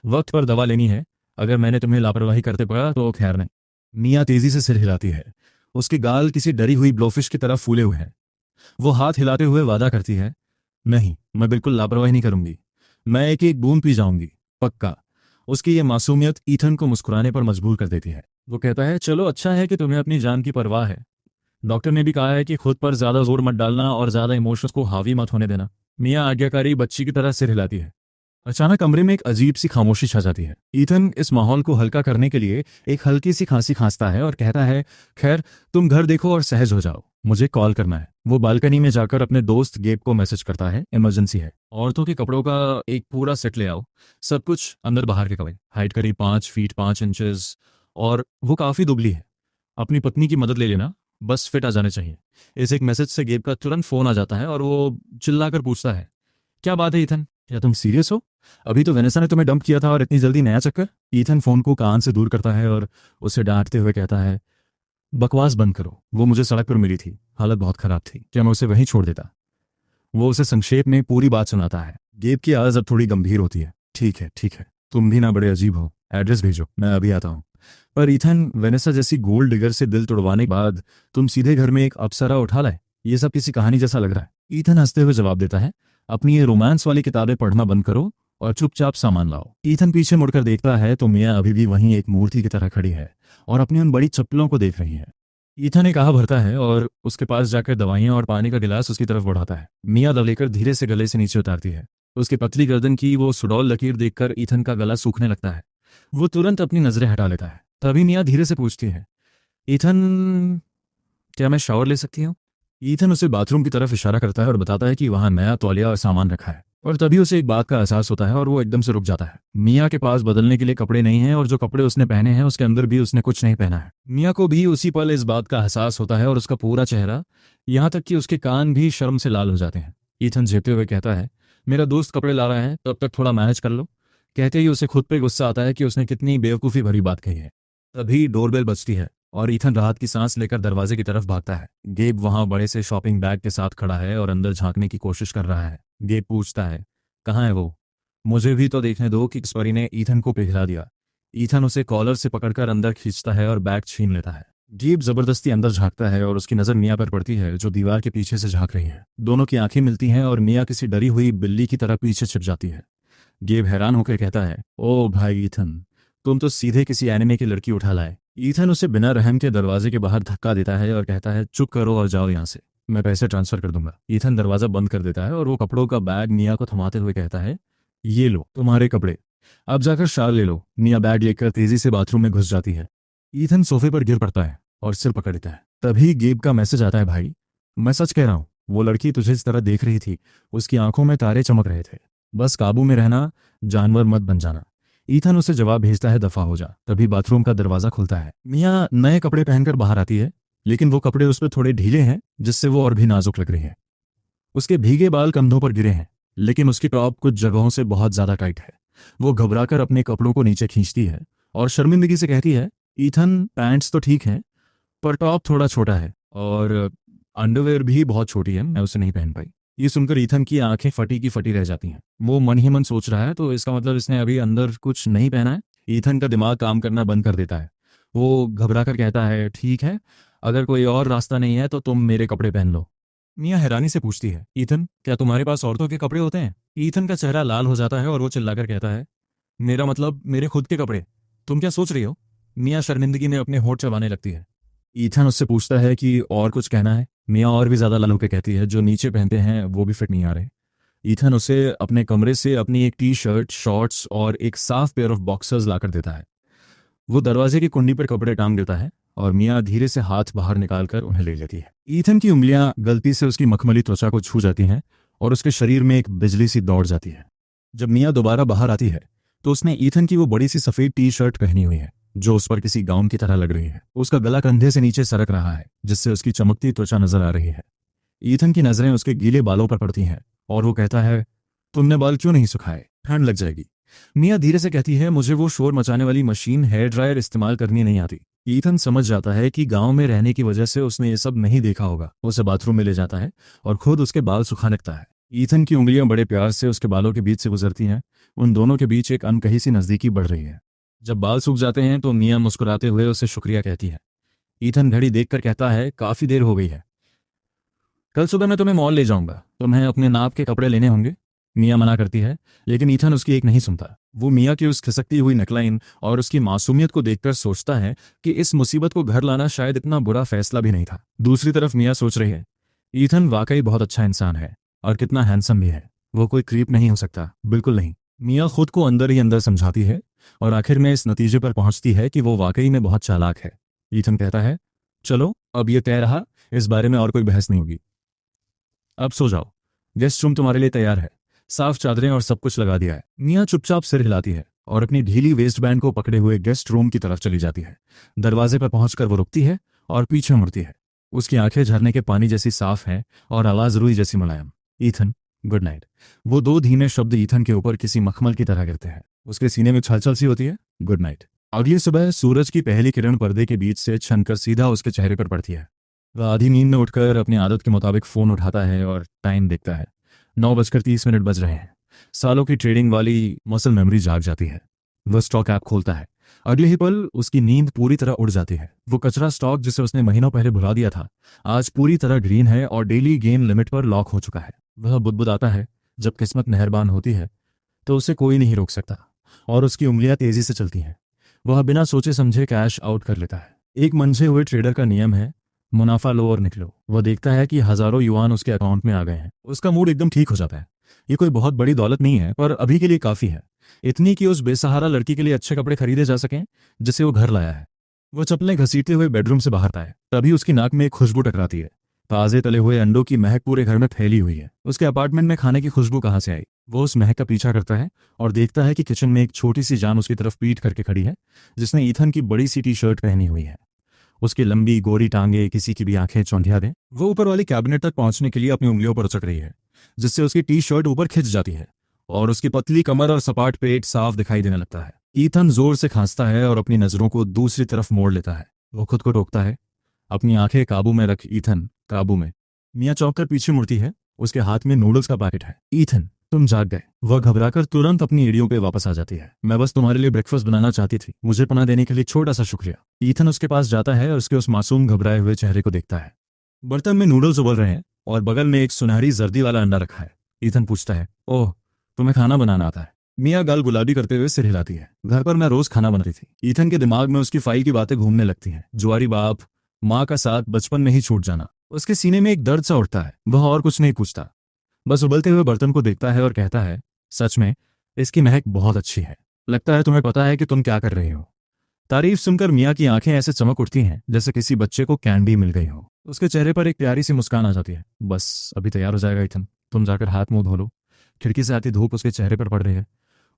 वक्त पर दवा लेनी है। अगर मैंने तुम्हें लापरवाही करते पड़ा तो खैर नहीं। मिया तेजी से सिर हिलाती है। उसके गाल किसी डरी हुई ब्लोफिश की तरह फूले हुए हैं। वो हाथ हिलाते हुए वादा करती है, नहीं, मैं बिल्कुल लापरवाही नहीं करूंगी। मैं एक एक बूंद पी जाऊंगी, पक्का। उसकी ये मासूमियत ईथन को मुस्कुराने पर मजबूर कर देती है। वो कहता है, चलो अच्छा है कि तुम्हें अपनी जान की परवाह है। डॉक्टर ने भी कहा है कि खुद पर ज्यादा जोर मत डालना और ज्यादा इमोशंस को हावी मत होने देना। मिया आज्ञाकारी बच्ची की तरह सिर हिलाती है। अचानक कमरे में एक अजीब सी खामोशी छा जाती है। ईथन इस माहौल को हल्का करने के लिए एक हल्की सी खांसी खांसता है और कहता है, खैर, तुम घर देखो और सहज हो जाओ, मुझे कॉल करना है। वो बालकनी में जाकर अपने दोस्त गेब को मैसेज करता है, इमरजेंसी है, औरतों के कपड़ों का एक पूरा सेट ले आओ, सब कुछ अंदर बाहर के कपड़े, हाइट करीब 5 फीट 5 इंचेस, और वो काफी दुबली है। अपनी पत्नी की मदद ले लेना, बस फिट आ जाने चाहिए। इस एक मैसेज से गेब का तुरंत फोन आ जाता है और वो चिल्लाकर पूछता है, क्या बात है ईथन, क्या तुम सीरियस हो? अभी तो वेनेसा ने तुम्हें डंप किया था और इतनी जल्दी नया चक्कर? ईथन फोन को कान से दूर करता है और उसे डांटते हुए कहता है, बकवास बंद करो। वो मुझे सड़क पर मिली थी, हालत बहुत खराब थी, क्या मैं उसे वहीं छोड़ देता? वो उसे संक्षेप में पूरी बात सुनाता है। गेब की आवाज अब थोड़ी गंभीर होती है, ठीक है ठीक है, तुम भी ना बड़े अजीब हो, एड्रेस भेजो, मैं अभी आता हूँ। पर ईथन, वेनेसा जैसी गोल्ड डिगर से दिल तोड़वाने के बाद तुम सीधे घर में एक अप्सरा उठा लाए? ये सब किसी कहानी जैसा लग रहा है। ईथन हंसते हुए जवाब देता है, अपनी ये रोमांस वाली किताबें पढ़ना बंद करो और चुपचाप सामान लाओ। ईथन पीछे मुड़कर देखता है तो मिया अभी भी वहीं एक मूर्ति की तरह खड़ी है और अपनी उन बड़ी चप्पलों को देख रही है। ईथन एक आह भरता है और उसके पास जाकर दवाइयां और पानी का गिलास उसकी तरफ बढ़ाता है। मिया दव लेकर धीरे से गले से नीचे उतारती है। उसकी पतली गर्दन की वो सुडौल लकीर देखकर ईथन का गला सूखने लगता है। वो तुरंत अपनी नजरें हटा लेता है। तभी मिया धीरे से पूछती है, ईथन, क्या मैं शावर ले सकती हूँ? ईथन उसे बाथरूम की तरफ इशारा करता है और बताता है कि वहां नया तौलिया और सामान रखा है। और तभी उसे एक बात का एहसास होता है और वो एकदम से रुक जाता है। मिया के पास बदलने के लिए कपड़े नहीं हैं और जो कपड़े उसने पहने हैं उसके अंदर भी उसने कुछ नहीं पहना है। मिया को भी उसी पल इस बात का एहसास होता है और उसका पूरा चेहरा, यहाँ तक कि उसके कान भी शर्म से लाल हो जाते हैं। ईथन झेपते हुए कहता है, मेरा दोस्त कपड़े ला रहा है, तब तक थोड़ा मैनेज कर लो। कहते ही उसे खुद पे गुस्सा आता है कि उसने कितनी बेवकूफ़ी भरी बात कही है। तभी डोरबेल बजती है और ईथन राहत की सांस लेकर दरवाजे की तरफ भागता है। गेब वहां बड़े से शॉपिंग बैग के साथ खड़ा है और अंदर झांकने की कोशिश कर रहा है। गेब पूछता है, कहाँ है वो? मुझे भी तो देखने दो कि किस परी ने ईथन को पिघला दिया। ईथन उसे कॉलर से पकड़कर अंदर खींचता है और बैग छीन लेता है। गेब जबरदस्ती अंदर झांकता है और उसकी नजर मिया पर पड़ती है, जो दीवार के पीछे से झांक रही है। दोनों की आंखें मिलती हैं और मिया किसी डरी हुई बिल्ली की तरह पीछे छिप जाती है। गेब हैरान होकर कहता है, ओ भाई ईथन, तुम तो सीधे किसी एनिमे की लड़की उठा लाए। ईथन उसे बिना रहम के दरवाजे के बाहर धक्का देता है और कहता है, चुप करो और जाओ यहाँ से, मैं पैसे ट्रांसफर कर दूंगा। ईथन दरवाजा बंद कर देता है और वो कपड़ों का बैग मिया को थमाते हुए कहता है, ये लो तुम्हारे कपड़े, अब जाकर शाल ले लो। मिया बैग लेकर तेजी से बाथरूम में घुस जाती है। ईथन सोफे पर गिर पड़ता है और सिर पकड़ लेता है। तभी गेब का मैसेज आता है, भाई, मैं सच कह रहा हूँ, वो लड़की तुझे इस तरह देख रही थी, उसकी आंखों में तारे चमक रहे थे। बस काबू में रहना, जानवर मत बन जाना। ईथन उसे जवाब भेजता है दफा हो जा। तभी बाथरूम का दरवाजा खुलता है। मिया नए कपड़े पहनकर बाहर आती है, लेकिन वो कपड़े उस पर थोड़े ढीले हैं जिससे वो और भी नाजुक लग रही है। उसके भीगे बाल कंधों पर गिरे हैं, लेकिन उसकी टॉप कुछ जगहों से बहुत ज्यादा टाइट है। वो घबराकर अपने कपड़ों को नीचे खींचती है और शर्मिंदगी से कहती है, ईथन पैंट्स तो ठीक हैं, पर टॉप थोड़ा छोटा है और अंडरवेयर भी बहुत छोटी है, मैं उसे नहीं पहन पाई। ये सुनकर ईथन की आंखें फटी की फटी रह जाती हैं। वो मन ही मन सोच रहा है, तो इसका मतलब इसने अभी अंदर कुछ नहीं पहना है। ईथन का दिमाग काम करना बंद कर देता है। वो घबरा कर कहता है, ठीक है, अगर कोई और रास्ता नहीं है तो तुम मेरे कपड़े पहन लो। मिया हैरानी से पूछती है, ईथन क्या तुम्हारे पास औरतों के कपड़े होते हैं? ईथन का चेहरा लाल हो जाता है और वो चिल्लाकर कहता है, मेरा मतलब मेरे खुद के कपड़े, तुम क्या सोच रही हो? मिया शर्मिंदगी में अपने होठ चबाने लगती है। ईथन उससे पूछता है कि और कुछ कहना है। मिया और भी ज्यादा लाल होकर कहती है, जो नीचे पहनते हैं वो भी फिट नहीं आ रहे। ईथन उसे अपने कमरे से अपनी एक टी शर्ट, शॉर्ट्स और एक साफ पेयर ऑफ बॉक्सर्स लाकर देता है। वो दरवाजे की कुंडी पर कपड़े टांग देता है और मिया धीरे से हाथ बाहर निकालकर उन्हें ले लेती है। ईथन की उंगलियां गलती से उसकी मखमली त्वचा को छू जाती हैं और उसके शरीर में एक बिजली सी दौड़ जाती है। जब मिया दोबारा बाहर आती है तो उसने ईथन की वो बड़ी सी सफेद टी शर्ट पहनी हुई है जो उस पर किसी गाउन की तरह लग रही है। उसका गला कंधे से नीचे सरक रहा है जिससे उसकी चमकती त्वचा नजर आ रही है। ईथन की नजरें उसके गीले बालों पर पड़ती हैं और वो कहता है, तुमने बाल क्यों नहीं सुखाए, ठंड लग जाएगी। मिया धीरे से कहती है, मुझे वो शोर मचाने वाली मशीन हेयर ड्रायर इस्तेमाल करनी नहीं आती। ईथन समझ जाता है कि गांव में रहने की वजह से उसने ये सब नहीं देखा होगा। उसे बाथरूम में ले जाता है और खुद उसके बाल सुखा लगता है। ईथन की उंगलियां बड़े प्यार से उसके बालों के बीच से गुजरती हैं। उन दोनों के बीच एक अनकही सी नजदीकी बढ़ रही है। जब बाल सूख जाते हैं तो मिया मुस्कुराते हुए उसे शुक्रिया कहती है। ईथन घड़ी देखकर कहता है, काफी देर हो गई है, कल सुबह मैं तुम्हें मॉल ले जाऊंगा, तुम्हें अपने नाप के कपड़े लेने होंगे। मिया मना करती है, लेकिन ईथन उसकी एक नहीं सुनता। वो मिया की उस खिसकती हुई नेकलाइन और उसकी मासूमियत को देखकर सोचता है कि इस मुसीबत को घर लाना शायद इतना बुरा फैसला भी नहीं था। दूसरी तरफ मिया सोच रही है, ईथन वाकई बहुत अच्छा इंसान है और कितना हैंडसम भी है। वो कोई क्रीप नहीं हो सकता, बिल्कुल नहीं। मिया खुद को अंदर ही अंदर समझाती है और आखिर में इस नतीजे पर पहुंचती है कि वो वाकई में बहुत चालाक है। ईथन कहता है, चलो अब ये तय रहा, इस बारे में और कोई बहस नहीं होगी, अब सो जाओ, गेस्ट रूम तुम्हारे लिए तैयार है, साफ चादरें और सब कुछ लगा दिया है। मिया चुपचाप सिर हिलाती है और अपनी ढीली वेस्ट बैंड को पकड़े हुए गेस्ट रूम की तरफ चली जाती है। दरवाजे पर पहुंचकर वो रुकती है और पीछे मुड़ती है। उसकी आंखें झरने के पानी जैसी साफ हैं और आवाज रुई जैसी मुलायम, ईथन गुड नाइट। वो दो धीमे शब्द ईथन के ऊपर किसी मखमल की तरह गिरते हैं। उसके सीने में छलछल सी होती है, गुड नाइट। अगली सुबह सूरज की पहली किरण पर्दे के बीच से छनकर सीधा उसके चेहरे पर पड़ती है। वह आधी नींद में उठकर अपनी आदत के मुताबिक फोन उठाता है और टाइम देखता है। 9:30 बज रहे हैं। सालों की ट्रेडिंग वाली मसल मेमोरी जाग जाती है। वह स्टॉक ऐप खोलता है। अगले ही पल उसकी नींद पूरी तरह उड़ जाती है। वो कचरा स्टॉक जिसे उसने महीनों पहले भुला दिया था आज पूरी तरह ग्रीन है और डेली गेम लिमिट पर लॉक हो चुका है। वह बुदबुदाता है, जब किस्मत मेहरबान होती है तो उसे कोई नहीं रोक सकता और उसकी उंगलियां तेजी से चलती हैं। वह बिना सोचे समझे कैश आउट कर लेता है। एक मंझे हुए ट्रेडर का नियम है, मुनाफा लो और निकलो। वह देखता है कि हजारों युवान उसके अकाउंट में आ गए हैं। उसका मूड एकदम ठीक हो जाता है। ये कोई बहुत बड़ी दौलत नहीं है, पर अभी के लिए काफी है, इतनी कि उस बेसहारा लड़की के लिए अच्छे कपड़े खरीदे जा सकें जिसे वो घर लाया है। वह चप्पलें घसीटते हुए बेडरूम से बाहर आए, तभी उसकी नाक में एक खुशबू टकराती है। ताजे तले हुए अंडों की महक पूरे घर में फैली हुई है। उसके अपार्टमेंट में खाने की खुशबू कहाँ से आई? वो उस महक का पीछा करता है और देखता है कि किचन में एक छोटी सी जान उसकी तरफ पीट करके खड़ी है, जिसने ईथन की बड़ी सी टी शर्ट पहनी हुई है। उसकी लंबी गोरी टांगे किसी की भी आंखें चौंधिया दें। वो ऊपर वाली कैबिनेट तक पहुंचने के लिए अपनी उंगलियों पर उचक रही है, जिससे उसकी टी शर्ट ऊपर खिंच जाती है और उसकी पतली कमर और सपाट पेट साफ दिखाई देने लगता है। ईथन जोर से खांसता है और अपनी नजरों को दूसरी तरफ मोड़ लेता है। वो खुद को रोकता है, अपनी आंखें काबू में रख ईथन, काबू में। मियाँ चौंक कर पीछे मुड़ती है। उसके हाथ में नूडल्स का पैकेट है। ईथन तुम जाग गए। वह घबराकर तुरंत अपनी एड़ियों पे वापस आ जाती है। मैं बस तुम्हारे लिए ब्रेकफास्ट बनाना चाहती थी, मुझे पनाह देने के लिए छोटा सा शुक्रिया। ईथन उसके पास जाता है और उसके उस मासूम घबराए हुए चेहरे को देखता है। बर्तन में नूडल्स उबल रहे हैं और बगल में एक सुनहरी जर्दी वाला अंडा रखा है। ईथन पूछता है, ओह तुम्हें खाना बनाना आता है? मियाँ गाल गुलाबी करते हुए सिर हिलाती है। घर पर मैं रोज खाना बनाती थी। ईथन के दिमाग में उसकी फाइल की बातें घूमने लगती हैं। जुआरी बाप, माँ का साथ बचपन में ही छूट जाना। उसके सीने में एक दर्द सा उठता है। वह और कुछ नहीं पूछता, बस उबलते हुए बर्तन को देखता है और कहता है, सच में इसकी महक बहुत अच्छी है। लगता है तुम्हें पता है कि तुम क्या कर रहे हो। तारीफ सुनकर मियाँ की आंखें ऐसे चमक उठती हैं जैसे किसी बच्चे को कैंडी मिल गई हो। उसके चेहरे पर एक प्यारी सी मुस्कान आ जाती है। बस अभी तैयार हो जाएगा ईथन, तुम जाकर हाथ मुंह धो लो। खिड़की से आती धूप उसके चेहरे पर पड़ रही है।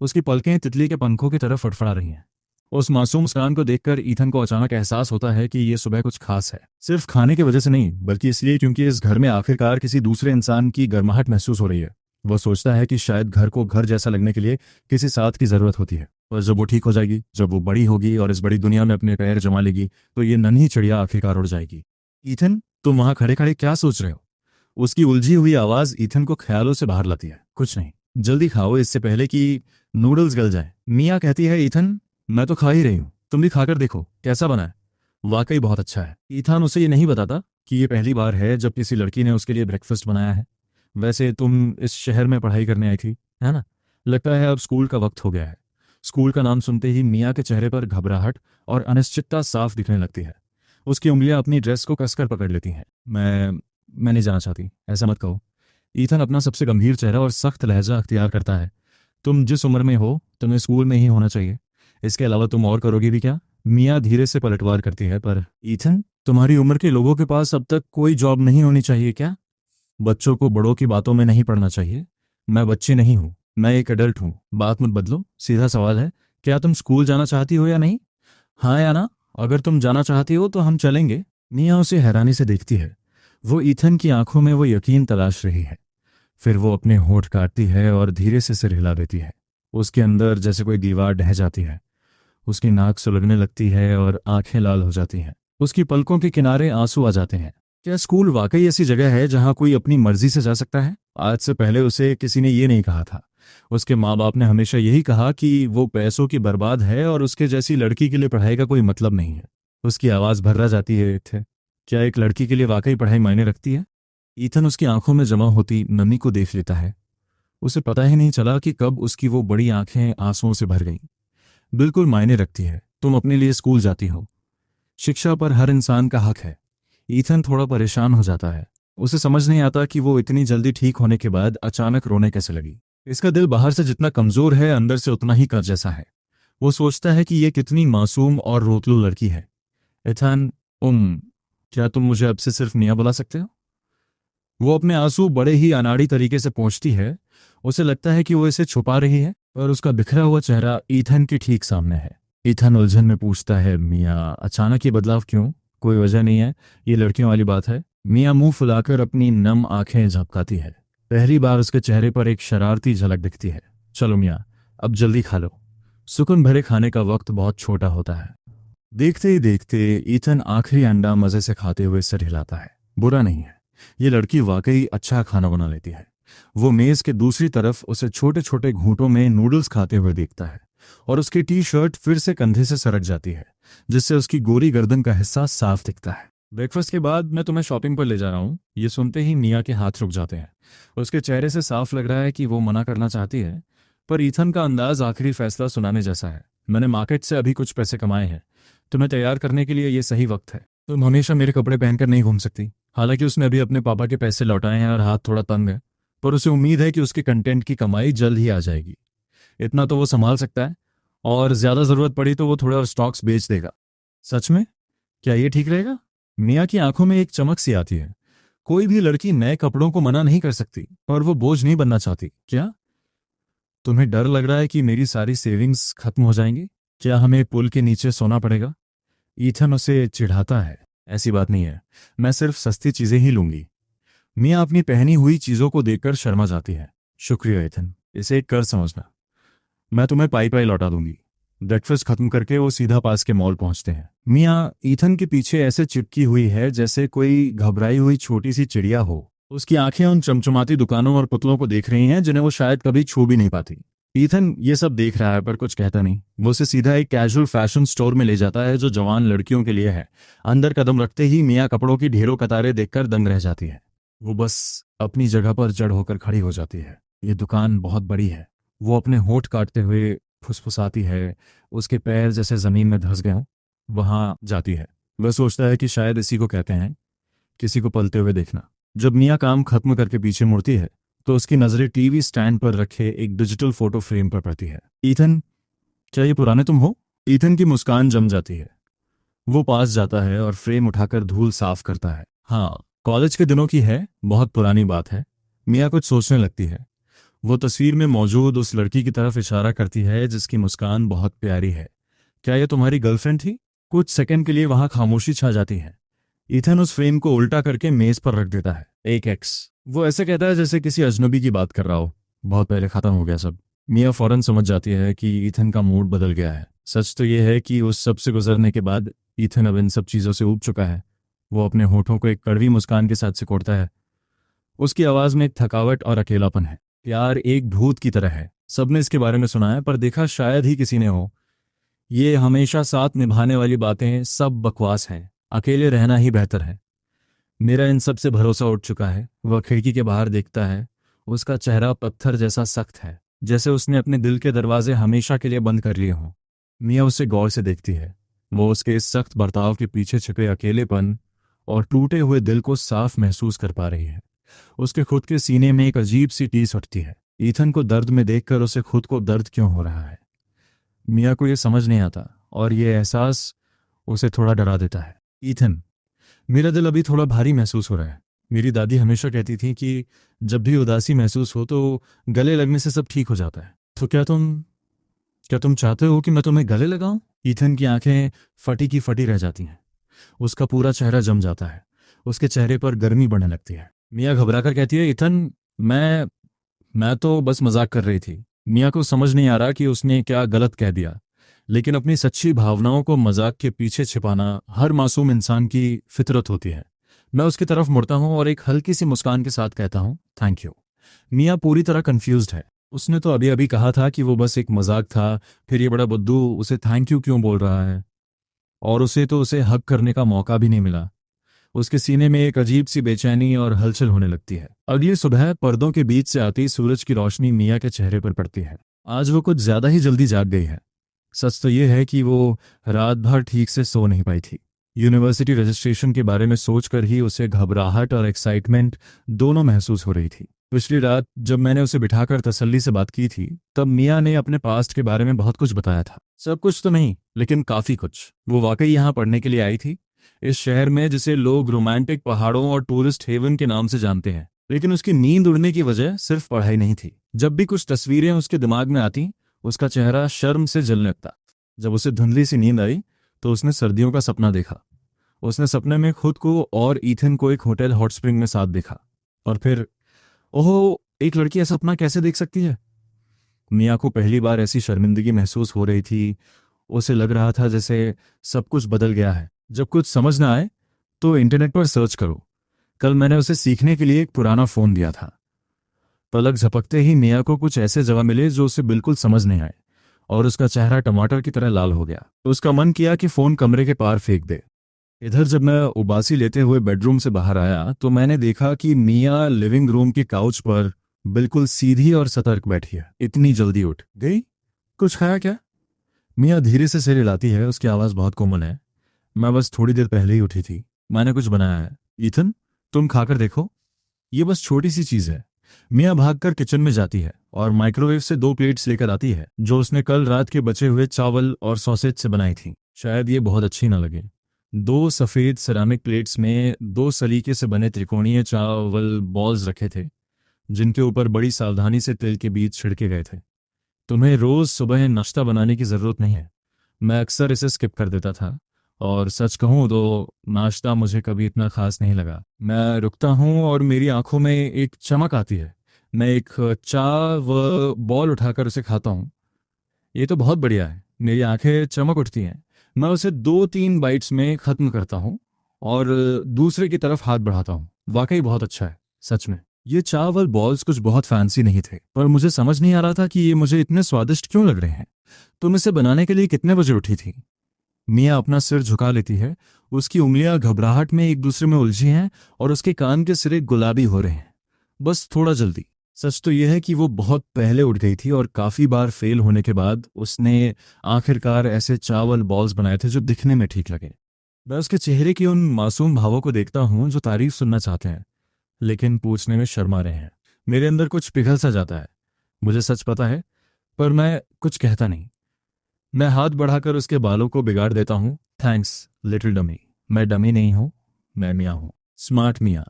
उसकी पलकें तितली के पंखों की तरह फड़फड़ा रही हैं। उस मासूम मुस्कान को देखकर ईथन को अचानक एहसास होता है कि ये सुबह कुछ खास है, सिर्फ खाने की वजह से नहीं बल्कि इसलिए क्योंकि इस घर में आखिरकार किसी दूसरे इंसान की गर्माहट महसूस हो रही है। वो सोचता है कि शायद घर को घर जैसा लगने के लिए किसी साथ की जरूरत होती है, और जब वो ठीक हो जाएगी, जब वो बड़ी होगी और इस बड़ी दुनिया में अपने पैर जमा लेगी, तो ये नन्ही चिड़िया आखिरकार उड़ जाएगी। ईथन, तुम वहां खड़े खड़े क्या सोच रहे हो? उसकी उलझी हुई आवाज ईथन को ख्यालों से बाहर लाती है। कुछ नहीं, जल्दी खाओ इससे पहले कि नूडल्स गल जाए। मिया कहती है, ईथन मैं तो खा ही रही हूँ, तुम भी खाकर देखो कैसा बना है। वाकई बहुत अच्छा है। ईथन उसे ये नहीं बताता कि ये पहली बार है जब किसी लड़की ने उसके लिए ब्रेकफास्ट बनाया है। वैसे तुम इस शहर में पढ़ाई करने आई थी, है ना? लगता है अब स्कूल का वक्त हो गया है। स्कूल का नाम सुनते ही मिया के चेहरे पर घबराहट और अनिश्चितता साफ दिखने लगती है। उसकी उंगलियां अपनी ड्रेस को कसकर पकड़ लेती हैं। मैं नहीं जाना चाहती, ऐसा मत कहो। ईथन अपना सबसे गंभीर चेहरा और सख्त लहजा अख्तियार करता है। तुम जिस उम्र में हो तुम्हें स्कूल में ही होना चाहिए, इसके अलावा तुम और करोगे भी क्या? मिया धीरे से पलटवार करती है, पर ईथन, तुम्हारी उम्र के लोगों के पास अब तक कोई जॉब नहीं होनी चाहिए क्या? बच्चों को बड़ों की बातों में नहीं पड़ना चाहिए। मैं बच्ची नहीं हूँ, मैं एक एडल्ट हूँ। बात मत बदलो, सीधा सवाल है, क्या तुम स्कूल जाना चाहती हो या नहीं? हाँ या ना? अगर तुम जाना चाहती हो तो हम चलेंगे। मिया उसे हैरानी से देखती है। वो ईथन की आंखों में वो यकीन तलाश रही है। फिर वो अपने होंठ काटती है और धीरे से सिर हिला देती है। उसके अंदर जैसे कोई दीवार ढह जाती है। उसकी नाक सुलगने लगती है और आंखें लाल हो जाती हैं। उसकी पलकों के किनारे आंसू आ जाते हैं। क्या स्कूल वाकई ऐसी जगह है जहां कोई अपनी मर्जी से जा सकता है? आज से पहले उसे किसी ने ये नहीं कहा था। उसके माँ बाप ने हमेशा यही कहा कि वो पैसों की बर्बाद है और उसके जैसी लड़की के लिए पढ़ाई का कोई मतलब नहीं है। उसकी आवाज़ भर्रा जाती है, थे क्या एक लड़की के लिए वाकई पढ़ाई मायने रखती है? ईथन उसकी आंखों में जमा होती नमी को देख लेता है। उसे पता ही नहीं चला कि कब उसकी वो बड़ी आंखें आंसुओं से भर गईं। बिल्कुल मायने रखती है। तुम अपने लिए स्कूल जाती हो, शिक्षा पर हर इंसान का हक है। ईथन थोड़ा परेशान हो जाता है। उसे समझ नहीं आता कि वो इतनी जल्दी ठीक होने के बाद अचानक रोने कैसे लगी। इसका दिल बाहर से जितना कमजोर है अंदर से उतना ही कर जैसा है। वो सोचता है कि ये कितनी मासूम और रोतलू लड़की है। ईथन, क्या तुम मुझे अब से सिर्फ मिया बुला सकते हो? वो अपने आंसू बड़े ही अनाड़ी तरीके से पोंछती है। उसे लगता है कि वो इसे छुपा रही है, पर उसका बिखरा हुआ चेहरा ईथन के ठीक सामने है। ईथन उलझन में पूछता है, मिया अचानक ये बदलाव क्यों? कोई वजह नहीं है, ये लड़कियों वाली बात है। मिया मुंह फुलाकर अपनी नम आंखें झपकाती है। पहली बार उसके चेहरे पर एक शरारती झलक दिखती है। चलो मिया, अब जल्दी खा लो। सुकून भरे खाने का वक्त बहुत छोटा होता है। देखते ही देखते ईथन आखिरी अंडा मजे से खाते हुए सिर हिलाता है। बुरा नहीं है, ये लड़की वाकई अच्छा खाना बना लेती है। वो मेज के दूसरी तरफ उसे छोटे छोटे घूंटों में नूडल्स खाते हुए देखता है, और उसकी टी शर्ट फिर से कंधे से सरक जाती है, जिससे उसकी गोरी गर्दन का हिस्सा साफ दिखता है। ब्रेकफास्ट के बाद मैं तुम्हें शॉपिंग पर ले जा रहा हूँ। ये सुनते ही मिया के हाथ रुक जाते हैं। उसके चेहरे से साफ लग रहा है कि वो मना करना चाहती है, पर ईथन का अंदाज आखिरी फैसला सुनाने जैसा है। मैंने मार्केट से अभी कुछ पैसे कमाए हैं, तुम्हें तैयार करने के लिए ये सही वक्त है। तुम हमेशा मेरे कपड़े पहनकर नहीं घूम सकती। हालांकि उसने अभी अपने पापा के पैसे लौटाए हैं और हाथ थोड़ा तंग है, पर उसे उम्मीद है कि उसके कंटेंट की कमाई जल्द ही आ जाएगी। इतना तो वो संभाल सकता है, और ज्यादा जरूरत पड़ी तो वो थोड़ा और स्टॉक्स बेच देगा। सच में? क्या ये ठीक रहेगा? मिया की आंखों में एक चमक सी आती है। कोई भी लड़की नए कपड़ों को मना नहीं कर सकती, और वो बोझ नहीं बनना चाहती। क्या तुम्हें डर लग रहा है कि मेरी सारी सेविंग्स खत्म हो जाएंगी? क्या हमें पुल के नीचे सोना पड़ेगा? ईथन उसे चिढ़ाता है। ऐसी बात नहीं है, मैं सिर्फ सस्ती चीजें ही लूंगी। मिया अपनी पहनी हुई चीजों को देखकर शर्मा जाती है। शुक्रिया ईथन, इसे एक कर समझना। मैं तुम्हें पाई पाई लौटा दूंगी। ब्रेकफास्ट खत्म करके वो सीधा पास के मॉल पहुंचते हैं। मिया ईथन के पीछे ऐसे चिपकी हुई है जैसे कोई घबराई हुई छोटी सी चिड़िया हो। उसकी आंखें उन चमचमाती दुकानों और पुतलों को देख रही हैं जिन्हें वो शायद कभी छू भी नहीं पाती। ईथन ये सब देख रहा है पर कुछ कहता नहीं। वो उसे सीधा एक कैजुअल फैशन स्टोर में ले जाता है जो जवान लड़कियों के लिए है। अंदर कदम रखते ही मिया कपड़ों की ढेरों कतारें देखकर दंग रह जाती है। वो बस अपनी जगह पर जड़ होकर खड़ी हो जाती है। ये दुकान बहुत बड़ी है। वो अपने होंठ काटते हुए फुसफुसाती है। उसके पैर जैसे जमीन में धंस गए हों। वहां जाती है। वह सोचता है कि शायद इसी को कहते हैं किसी को पलते हुए देखना। जब मिया काम खत्म करके पीछे मुड़ती है तो उसकी नजरें टीवी स्टैंड पर रखे एक डिजिटल फोटो फ्रेम पर पड़ती है। ईथन, क्या ये पुराने तुम हो? ईथन की मुस्कान जम जाती है। वो पास जाता है और फ्रेम उठाकर धूल साफ करता है। हाँ, कॉलेज के दिनों की है, बहुत पुरानी बात है। मिया कुछ सोचने लगती है। वो तस्वीर में मौजूद उस लड़की की तरफ इशारा करती है जिसकी मुस्कान बहुत प्यारी है। क्या ये तुम्हारी गर्लफ्रेंड थी? कुछ सेकंड के लिए वहां खामोशी छा जाती है। ईथन उस फ्रेम को उल्टा करके मेज पर रख देता है। एक एक्स। वो ऐसे कहता है जैसे किसी अजनबी की बात कर रहा हो। बहुत पहले खत्म हो गया सब। मिया फौरन समझ जाती है कि ईथन का मूड बदल गया है। सच तो ये है कि उस सब से गुजरने के बाद ईथन अब इन सब चीज़ों से ऊब चुका है। वो अपने होठों को एक कड़वी मुस्कान के साथ सिकोड़ता है। उसकी आवाज़ में एक थकावट और अकेलापन है। प्यार एक भूत की तरह है। सबने इसके बारे में सुना है पर देखा शायद ही किसी ने हो। ये हमेशा साथ निभाने वाली बातें सब बकवास हैं। अकेले रहना ही बेहतर है। मेरा इन सब से भरोसा उठ चुका है। वह खिड़की के बाहर देखता है। उसका चेहरा पत्थर जैसा सख्त है, जैसे उसने अपने दिल के दरवाजे हमेशा के लिए बंद कर लिए हों। मिया उसे गौर से देखती है। वो उसके इस सख्त बर्ताव के पीछे छिपे अकेलेपन और टूटे हुए दिल को साफ महसूस कर पा रही है। उसके खुद के सीने में एक अजीब सी टीस उठती है। ईथन को दर्द में देखकर उसे खुद को दर्द क्यों हो रहा है। मिया को ये समझ नहीं आता और ये एहसास उसे थोड़ा डरा देता है। ईथन, मेरा दिल अभी थोड़ा भारी महसूस हो रहा है। मेरी दादी हमेशा कहती थी कि जब भी उदासी महसूस हो तो गले लगने से सब ठीक हो जाता है। तो क्या तुम चाहते हो कि मैं तुम्हें गले लगाऊं? ईथन की आंखें फटी की फटी रह जाती हैं। उसका पूरा चेहरा जम जाता है। उसके चेहरे पर गर्मी बढ़ने लगती है। मिया घबराकर कहती है, ईथन, मैं तो बस मजाक कर रही थी। मिया को समझ नहीं आ रहा कि उसने क्या गलत कह दिया, लेकिन अपनी सच्ची भावनाओं को मजाक के पीछे छिपाना हर मासूम इंसान की फितरत होती है। मैं उसकी तरफ मुड़ता हूं और एक हल्की सी मुस्कान के साथ कहता हूं, थैंक यू। मिया पूरी तरह कंफ्यूज्ड है। उसने तो अभी अभी कहा था कि वो बस एक मजाक था, फिर ये बड़ा बुद्धू उसे थैंक यू क्यों बोल रहा है, और उसे हक करने का मौका भी नहीं मिला। उसके सीने में एक अजीब सी बेचैनी और हलचल होने लगती है। अगली सुबह पर्दों के बीच से आती सूरज की रोशनी मिया के चेहरे पर पड़ती है। आज वो कुछ ज्यादा ही जल्दी जाग गई है। सच तो ये है कि वो रात भर ठीक से सो नहीं पाई थी। यूनिवर्सिटी रजिस्ट्रेशन के बारे में सोचकर ही उसे घबराहट और एक्साइटमेंट दोनों महसूस हो रही थी। पिछली रात जब मैंने उसे बिठाकर तसल्ली से बात की थी, तब मिया ने अपने पास्ट के बारे में बहुत कुछ बताया था। सब कुछ तो नहीं, लेकिन काफी कुछ। वो वाकई यहाँ पढ़ने के लिए आई थी, इस शहर में जिसे लोग रोमांटिक पहाड़ों और टूरिस्ट हेवन के नाम से जानते हैं। लेकिन उसकी नींद उड़ने की वजह सिर्फ पढ़ाई नहीं थी। जब भी कुछ तस्वीरें उसके दिमाग में आती, उसका चेहरा शर्म से जलने लगता। जब उसे धुंधली सी नींद आई तो उसने सर्दियों का सपना देखा। उसने सपने में खुद को और ईथन को एक होटल हॉट स्प्रिंग में साथ देखा। और फिर, ओह, एक लड़की ऐसा सपना कैसे देख सकती है? मिया को पहली बार ऐसी शर्मिंदगी महसूस हो रही थी। उसे लग रहा था जैसे सब कुछ बदल गया है। जब कुछ समझ ना आए तो इंटरनेट पर सर्च करो। कल मैंने उसे सीखने के लिए एक पुराना फोन दिया था। पलक झपकते ही मिया को कुछ ऐसे जवाब मिले जो उसे बिल्कुल समझ नहीं आए, और उसका चेहरा टमाटर की तरह लाल हो गया। उसका मन किया कि फोन कमरे के पार फेंक दे। इधर जब मैं उबासी लेते हुए बेडरूम से बाहर आया तो मैंने देखा कि मिया लिविंग रूम की काउच पर बिल्कुल सीधी और सतर्क बैठी है। इतनी जल्दी उठ गई? कुछ खाया क्या? मिया धीरे से सिर हिलाती है। उसकी आवाज़ बहुत कोमल है। मैं बस थोड़ी देर पहले ही उठी थी। मैंने कुछ बनाया है। ईथन, तुम खाकर देखो। ये बस छोटी सी चीज़ है। मिया भागकर किचन में जाती है और माइक्रोवेव से 2 प्लेट्स लेकर आती है जो उसने कल रात के बचे हुए चावल और सॉसेज से बनाई थी। शायद ये बहुत अच्छी ना लगे। 2 सफ़ेद सेरामिक प्लेट्स में 2 सलीके से बने त्रिकोणीय चावल बॉल्स रखे थे, जिनके ऊपर बड़ी सावधानी से तिल के बीज छिड़के गए थे। तुम्हें रोज़ सुबह नाश्ता बनाने की ज़रूरत नहीं है। मैं अक्सर इसे स्किप कर देता था, और सच कहूँ तो नाश्ता मुझे कभी इतना खास नहीं लगा। मैं रुकता हूँ और मेरी आंखों में एक चमक आती है। मैं एक चाय व बॉल उठाकर उसे खाता हूँ। ये तो बहुत बढ़िया है। मेरी आंखें चमक उठती हैं। मैं उसे 2-3 बाइट्स में ख़त्म करता हूँ और दूसरे की तरफ हाथ बढ़ाता हूँ। वाकई बहुत अच्छा है, सच में। ये चावल बॉल्स कुछ बहुत फैंसी नहीं थे, पर मुझे समझ नहीं आ रहा था कि ये मुझे इतने स्वादिष्ट क्यों लग रहे हैं। तुम इसे बनाने के लिए कितने बजे उठी थी? मिया अपना सिर झुका लेती है। उसकी उंगलियां घबराहट में एक दूसरे में उलझी हैं और उसके कान के सिरे गुलाबी हो रहे हैं। बस थोड़ा जल्दी। सच तो यह है कि वो बहुत पहले उठ गई थी और काफ़ी बार फेल होने के बाद उसने आखिरकार ऐसे चावल बॉल्स बनाए थे जो दिखने में ठीक लगे। मैं उसके चेहरे की उन मासूम भावों को देखता हूँ जो तारीफ सुनना चाहते हैं लेकिन पूछने में शर्मा रहे हैं। मेरे अंदर कुछ पिघल सा जाता है। मुझे सच पता है, पर मैं कुछ कहता नहीं। मैं हाथ बढ़ाकर उसके बालों को बिगाड़ देता हूँ। Thanks little dummy. मैं डमी नहीं हूँ, मैं मिया हूँ। स्मार्ट मिया।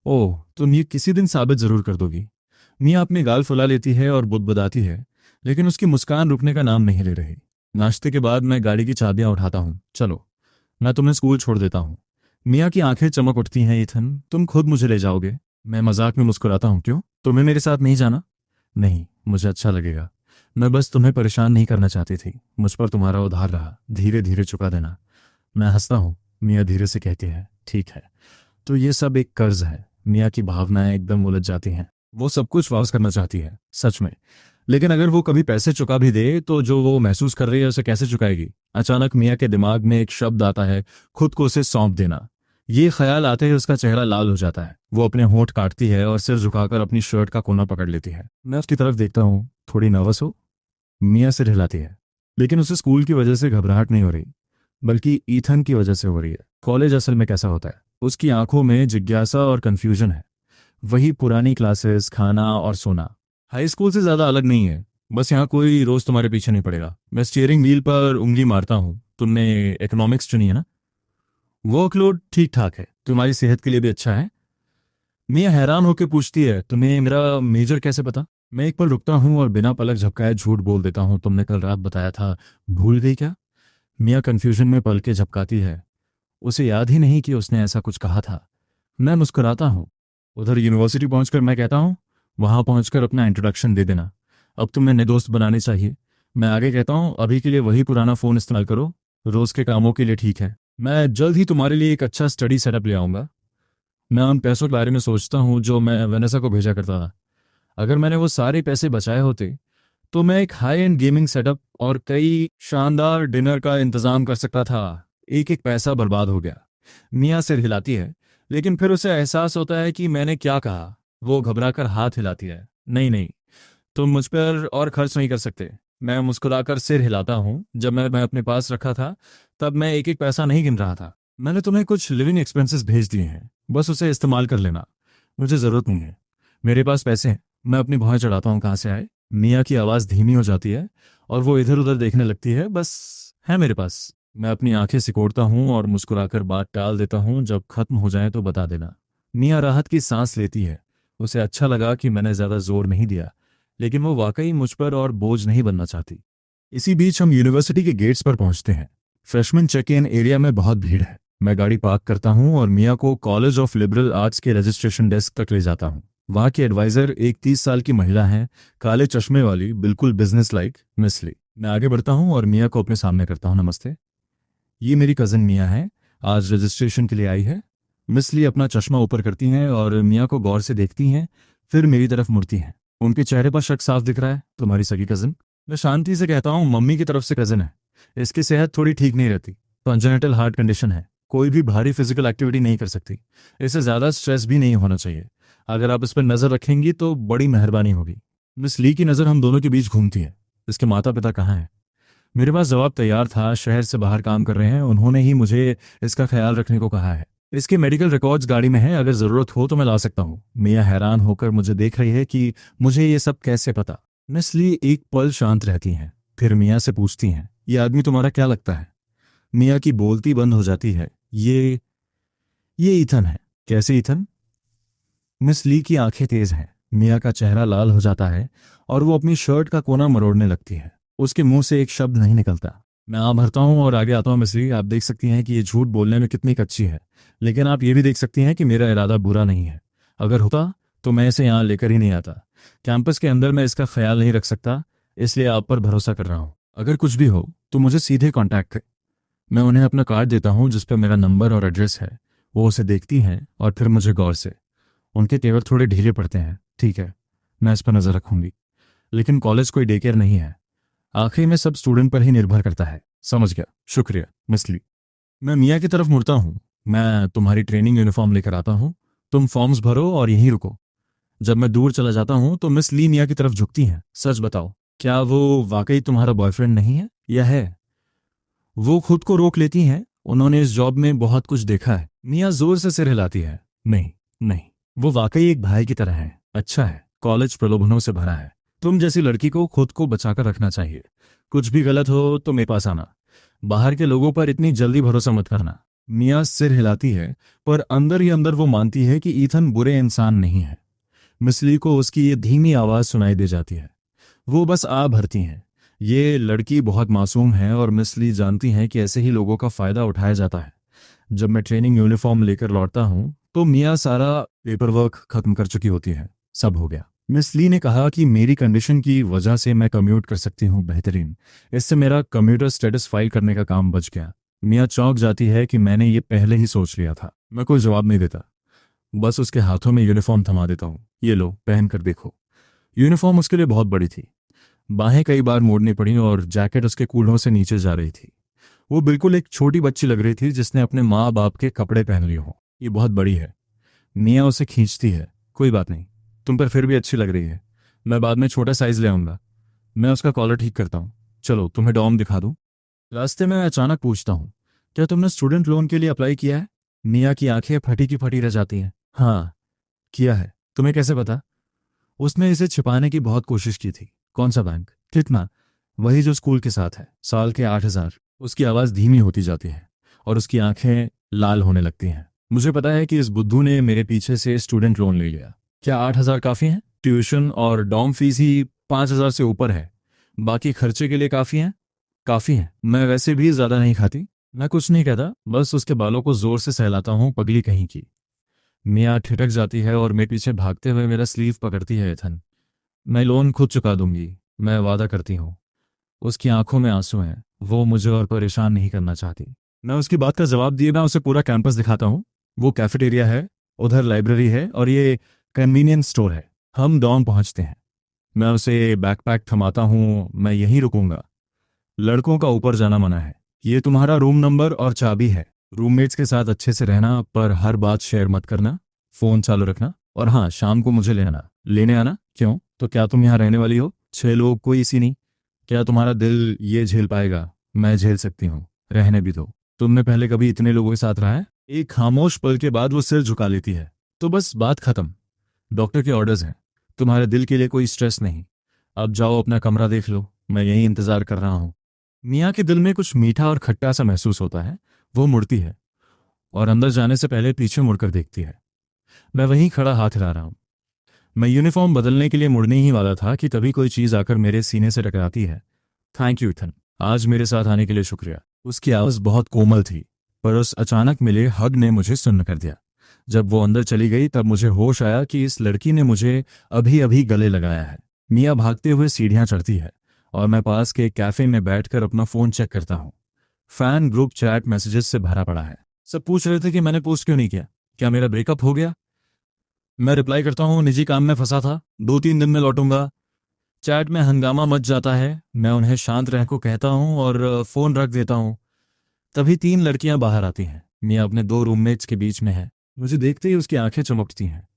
ओह, तुम ये किसी दिन साबित जरूर कर दोगी। मियाँ अपनी गाल फुला लेती है और बुदबुदाती है, लेकिन उसकी मुस्कान रुकने का नाम नहीं ले रही। नाश्ते के बाद मैं गाड़ी की चाबियां उठाता हूँ। चलो, मैं तुम्हें स्कूल छोड़ देता हूँ। मियाँ की आंखें चमक उठती हैं। ईथन, तुम खुद मुझे ले जाओगे? मैं मजाक में मुस्कुराता हूँ। क्यों, तुम्हें मेरे साथ नहीं जाना? नहीं, मुझे अच्छा लगेगा। मैं बस तुम्हें परेशान नहीं करना चाहती थी। मुझ पर तुम्हारा उधार रहा, धीरे धीरे चुका देना। मैं हंसता हूँ। मियाँ धीरे से कहती है, ठीक है, तो ये सब एक कर्ज है। मियाँ की भावनाएं एकदम उलझ जाती हैं। वो सब कुछ वापस करना चाहती है, सच में। लेकिन अगर वो कभी पैसे चुका भी दे तो जो वो महसूस कर रही है उसे कैसे चुकाएगी? अचानक मियाँ के दिमाग में एक शब्द आता है, खुद को उसे सौंप देना। ये ख्याल आते ही उसका चेहरा लाल हो जाता है। वो अपने होंठ काटती है और सिर झुकाकर अपनी शर्ट का कोना पकड़ लेती है। मैं उसकी तरफ देखता हूँ। थोड़ी नर्वस हो? मियाँ सिर हिलाती है। लेकिन उसे स्कूल की वजह से घबराहट नहीं हो रही, बल्कि ईथन की वजह से हो रही है। कॉलेज असल में कैसा होता है? उसकी आंखों में जिज्ञासा और कंफ्यूजन है। वही पुरानी क्लासेस, खाना और सोना। हाई स्कूल से ज्यादा अलग नहीं है। बस यहाँ कोई रोज तुम्हारे पीछे नहीं पड़ेगा। मैं स्टीयरिंग व्हील पर उंगली मारता हूँ। तुमने इकोनॉमिक्स चुनी है ना? वर्कलोड ठीक ठाक है, तुम्हारी सेहत के लिए भी अच्छा है। मियाँ हैरान होकर पूछती है, तुम्हें मेरा मेजर कैसे पता? मैं एक पल रुकता हूँ और बिना पलक झपकाए झूठ बोल देता हूँ, तुमने कल रात बताया था। भूल गई क्या? मियाँ कंफ्यूजन में पलकें झपकाती है। उसे याद ही नहीं कि उसने ऐसा कुछ कहा था। मैं मुस्कुराता हूँ। उधर यूनिवर्सिटी पहुंचकर मैं कहता हूँ, वहां पहुंचकर अपना इंट्रोडक्शन दे देना। अब तुम्हें नए दोस्त बनाने चाहिए। मैं आगे कहता हूँ, अभी के लिए वही पुराना फ़ोन इस्तेमाल करो, रोज़ के कामों के लिए ठीक है। मैं जल्द ही तुम्हारे लिए एक अच्छा स्टडी सेटअप ले आऊँगा। मैं उन पैसों के बारे में सोचता हूँ जो मैं वेनेसा को भेजा करता था। अगर मैंने वो सारे पैसे बचाए होते तो मैं एक हाई एंड गेमिंग सेटअप और कई शानदार डिनर का इंतजाम कर सकता था। एक एक पैसा बर्बाद हो गया। मियाँ सिर हिलाती है, लेकिन फिर उसे एहसास होता है कि मैंने क्या कहा। वो घबराकर हाथ हिलाती है। नहीं नहीं, तुम मुझ पर और खर्च नहीं कर सकते। मैं मुस्कुराकर सिर हिलाता हूँ। जब मैं अपने पास रखा था तब मैं एक एक पैसा नहीं गिन रहा था। मैंने तुम्हें कुछ लिविंग एक्सपेंसेस भेज दिए हैं, बस उसे इस्तेमाल कर लेना। मुझे ज़रूरत नहीं है, मेरे पास पैसे हैं। मैं अपनी भौहें चढ़ाता हूँ, कहाँ से आए? मियाँ की आवाज़ धीमी हो जाती है और वो इधर उधर देखने लगती है। बस है मेरे पास। मैं अपनी आंखें सिकोड़ता हूँ और मुस्कुराकर बात टाल देता हूँ, जब खत्म हो जाए तो बता देना। मियाँ राहत की सांस लेती है। उसे अच्छा लगा कि मैंने ज़्यादा जोर नहीं दिया, लेकिन वो वाकई मुझ पर और बोझ नहीं बनना चाहती। इसी बीच हम यूनिवर्सिटी के गेट्स पर पहुंचते हैं। फ्रेशमैन चेक इन एरिया में बहुत भीड़ है। मैं गाड़ी पार्क करता हूं और मियाँ को कॉलेज ऑफ लिबरल आर्ट्स के रजिस्ट्रेशन डेस्क तक ले जाता हूं। वहां की एडवाइजर एक 30 साल की महिला है, काले चश्मे वाली, बिल्कुल बिजनेस लाइक, मिस ली। मैं आगे बढ़ता हूं और मियाँ को अपने सामने करता हूं। नमस्ते, ये मेरी कज़न मियाँ है, आज रजिस्ट्रेशन के लिए आई है। मिस ली अपना चश्मा ऊपर करती हैं और मियाँ को गौर से देखती हैं, फिर मेरी तरफ मुड़ती हैं। उनके चेहरे पर शक साफ दिख रहा है। तुम्हारी सगी कज़न? मैं शांति से कहता हूँ, मम्मी की तरफ से कज़न है। इसकी सेहत थोड़ी ठीक नहीं रहती, कंजेनिटल हार्ट कंडीशन है, कोई भी भारी फिजिकल एक्टिविटी नहीं कर सकती। इसे ज़्यादा स्ट्रेस भी नहीं होना चाहिए। अगर आप इस पर नज़र रखेंगी तो बड़ी मेहरबानी होगी। मिस ली की नज़र हम दोनों के बीच घूमती है। इसके माता पिता कहाँ हैं? मेरे पास जवाब तैयार था, शहर से बाहर काम कर रहे हैं, उन्होंने ही मुझे इसका ख्याल रखने को कहा है। इसके मेडिकल रिकॉर्ड्स गाड़ी में हैं, अगर ज़रूरत हो तो मैं ला सकता हूँ। मियाँ हैरान होकर मुझे देख रही है कि मुझे ये सब कैसे पता। मिस ली एक पल शांत रहती हैं, फिर मियाँ से पूछती हैं, ये आदमी तुम्हारा क्या लगता है? मियाँ की बोलती बंद हो जाती है। ये ईथन है। कैसे ईथन? मिस ली की आंखें तेज हैं। मियाँ का चेहरा लाल हो जाता है और वो अपनी शर्ट का कोना मरोड़ने लगती है। उसके मुंह से एक शब्द नहीं निकलता। मैं आ भरता हूँ और आगे आता हूँ। मिस ली, आप देख सकती हैं कि ये झूठ बोलने में कितनी कच्ची है, लेकिन आप ये भी देख सकती हैं कि मेरा इरादा बुरा नहीं है। अगर होता तो मैं इसे यहाँ लेकर ही नहीं आता। कैंपस के अंदर मैं इसका ख्याल नहीं रख सकता, इसलिए आप पर भरोसा कर रहा हूँ। अगर कुछ भी हो तो मुझे सीधे कॉन्टैक्ट करें। मैं उन्हें अपना कार्ड देता हूँ जिस पर मेरा नंबर और एड्रेस है। वो उसे देखती हैं और फिर मुझे गौर से। उनके तेवर थोड़े ढीले पड़ते हैं। ठीक है, मैं इस पर नज़र रखूंगी, लेकिन कॉलेज कोई डे केयर नहीं है। आखिर में सब स्टूडेंट पर ही निर्भर करता है। समझ गया, शुक्रिया मिस ली। मैं मियाँ की तरफ मुड़ता हूँ। मैं तुम्हारी ट्रेनिंग यूनिफॉर्म लेकर आता हूँ, तुम फॉर्म्स भरो और यहीं रुको। जब मैं दूर चला जाता हूँ तो मिस ली मियाँ की तरफ झुकती हैं। सच बताओ, क्या वो वाकई तुम्हारा बॉयफ्रेंड नहीं है या है? वो खुद को रोक लेती हैं। उन्होंने इस जॉब में बहुत कुछ देखा है। मियाँ जोर से सिर हिलाती है। नहीं नहीं, वो वाकई एक भाई की तरह है, अच्छा है, कॉलेज प्रलोभनों से भरा है। तुम जैसी लड़की को खुद को बचाकर रखना चाहिए। कुछ भी गलत हो तो मेरे पास आना। बाहर के लोगों पर इतनी जल्दी भरोसा मत करना। मियाँ सिर हिलाती है, पर अंदर ही अंदर वो मानती है कि ईथन बुरे इंसान नहीं है। मिसली को उसकी ये धीमी आवाज़ सुनाई दे जाती है। वो बस आ भरती हैं। ये लड़की बहुत मासूम है और मिसली जानती हैं कि ऐसे ही लोगों का फ़ायदा उठाया जाता है। जब मैं ट्रेनिंग यूनिफॉर्म लेकर लौटता हूँ तो मिया सारा पेपर वर्क खत्म कर चुकी होती है। सब हो गया। मिस ली ने कहा कि मेरी कंडीशन की वजह से मैं कम्यूट कर सकती हूँ। बेहतरीन। इससे मेरा कम्यूटर स्टेटस फाइल करने का काम बच गया। मिया चौंक जाती है कि मैंने ये पहले ही सोच लिया था। मैं कोई जवाब नहीं देता, बस उसके हाथों में यूनिफॉर्म थमा देता हूँ। ये लो, पहन कर देखो। यूनिफॉर्म उसके लिए बहुत बड़ी थी। बाहें कई बार मोड़नी पड़ी और जैकेट उसके कूल्हों से नीचे जा रही थी। वो बिल्कुल एक छोटी बच्ची लग रही थी जिसने अपने माँ बाप के कपड़े पहन लिए हों। ये बहुत बड़ी है। मिया उसे खींचती है। कोई बात नहीं, तुम पर फिर भी अच्छी लग रही है। मैं बाद में छोटा साइज ले आऊंगा। मैं उसका कॉलर ठीक करता हूँ। चलो तुम्हें डॉम दिखा दूँ। रास्ते में मैं अचानक पूछता हूँ, क्या तुमने स्टूडेंट लोन के लिए अप्लाई किया है? मिया की आंखें फटी की फटी रह जाती हैं। हाँ, किया है। तुम्हें कैसे पता? उसने इसे छिपाने की बहुत कोशिश की थी। कौन सा बैंक? कितना? वही जो स्कूल के साथ है। साल के 8,000। उसकी आवाज़ धीमी होती जाती है और उसकी आंखें लाल होने लगती हैं। मुझे पता है कि इस बुद्धू ने मेरे पीछे से स्टूडेंट लोन ले लिया। क्या 8,000 काफ़ी हैं? ट्यूशन और डॉर्म फीस ही 5,000 से ऊपर है। बाकी खर्चे के लिए काफ़ी हैं? काफ़ी हैं। मैं वैसे भी ज़्यादा नहीं खाती। मैं कुछ नहीं कहता, बस उसके बालों को ज़ोर से सहलाता हूँ, पगली कहीं की। मियाँ ठिठक जाती है और मेरे पीछे भागते हुए मेरा स्लीव पकड़ती है। एथन, मैं लोन खुद चुका दूंगी, मैं वादा करती हूँ। उसकी आंखों में आंसू हैं। वो मुझे और परेशान नहीं करना चाहती। मैं उसकी बात का जवाब दिए मैं उसे पूरा कैंपस दिखाता हूँ। वो कैफेटेरिया है, उधर लाइब्रेरी है और ये कन्वीनियंस स्टोर है। हम डॉम पहुँचते हैं। मैं उसे बैकपैक थमाता हूँ। मैं यहीं रुकूंगा। लड़कों का ऊपर जाना मना है। ये तुम्हारा रूम नंबर और चाबी है। रूममेट्स के साथ अच्छे से रहना, पर हर बात शेयर मत करना। फोन चालू रखना। और हाँ, शाम को मुझे लेने आना। क्यों? तो क्या तुम यहाँ रहने वाली हो? 6 लोग, कोई इसी नहीं। क्या तुम्हारा दिल ये झेल पाएगा? मैं झेल सकती हूँ। रहने भी दो। तुमने पहले कभी इतने लोगों के साथ रहा है? एक खामोश पल के बाद वो सिर झुका लेती है। तो बस बात खत्म। डॉक्टर के ऑर्डर्स हैं। तुम्हारे दिल के लिए कोई स्ट्रेस नहीं। अब जाओ, अपना कमरा देख लो। मैं यहीं इंतजार कर रहा हूँ। मियाँ के दिल में कुछ मीठा और खट्टा सा महसूस होता है। वो मुड़ती है और अंदर जाने से पहले पीछे मुड़कर देखती है। मैं वहीं खड़ा हाथ हिला रहा हूँ। मैं यूनिफॉर्म बदलने के लिए मुड़ने ही वाला था कि तभी कोई चीज़ आकर मेरे सीने से टकराती है। थैंक यू इथन, आज मेरे साथ आने के लिए शुक्रिया। उसकी आवाज़ बहुत कोमल थी, पर उस अचानक मिले हग ने मुझे सुन्न कर दिया। जब वो अंदर चली गई तब मुझे होश आया कि इस लड़की ने मुझे अभी अभी गले लगाया है। मियाँ भागते हुए सीढ़ियाँ चढ़ती है और मैं पास के कैफे में बैठकर अपना फ़ोन चेक करता हूँ। फैन ग्रुप चैट मैसेजेस से भरा पड़ा है। सब पूछ रहे थे कि मैंने पोस्ट क्यों नहीं किया। क्या मेरा ब्रेकअप हो गया? मैं रिप्लाई करता हूँ, निजी काम में फंसा था, 2-3 दिन में लौटूंगा। चैट में हंगामा मच जाता है। मैं उन्हें शांत रह को कहता हूँ और फ़ोन रख देता हूँ। तभी 3 लड़कियां बाहर आती हैं। मियाँ अपने 2 रूममेट्स के बीच में है। मुझे देखते ही उसकी आंखें चमकती हैं।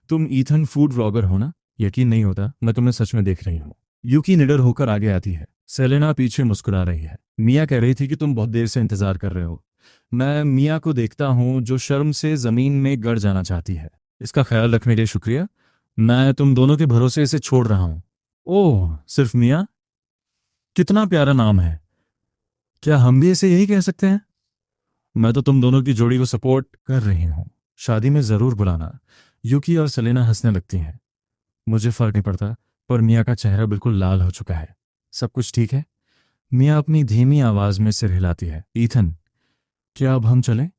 तुम ईथन फूड व्लॉगर हो ना? यकीन नहीं होता, मैं तुम्हें सच में देख रही हूँ। यूकी निडर होकर आगे आती है। सेलेना पीछे मुस्कुरा रही है। मिया कह रही थी कि तुम बहुत देर से इंतजार कर रहे हो। मैं मिया को देखता हूँ जो शर्म से जमीन में गड़ जाना चाहती है। इसका ख्याल रखने के लिए शुक्रिया। मैं तुम दोनों के भरोसे इसे छोड़ रहा हूँ। ओह, सिर्फ मिया? कितना प्यारा नाम है। क्या हम भी इसे यही कह सकते हैं? मैं तो तुम दोनों की जोड़ी को सपोर्ट कर रही हूँ। शादी में जरूर बुलाना। यूकी और सेलेना हंसने लगती हैं। मुझे फर्क नहीं पड़ता, पर मिया का चेहरा बिल्कुल लाल हो चुका है। सब कुछ ठीक है? मिया अपनी धीमी आवाज में सिर हिलाती है। ईथन, क्या अब हम चलें?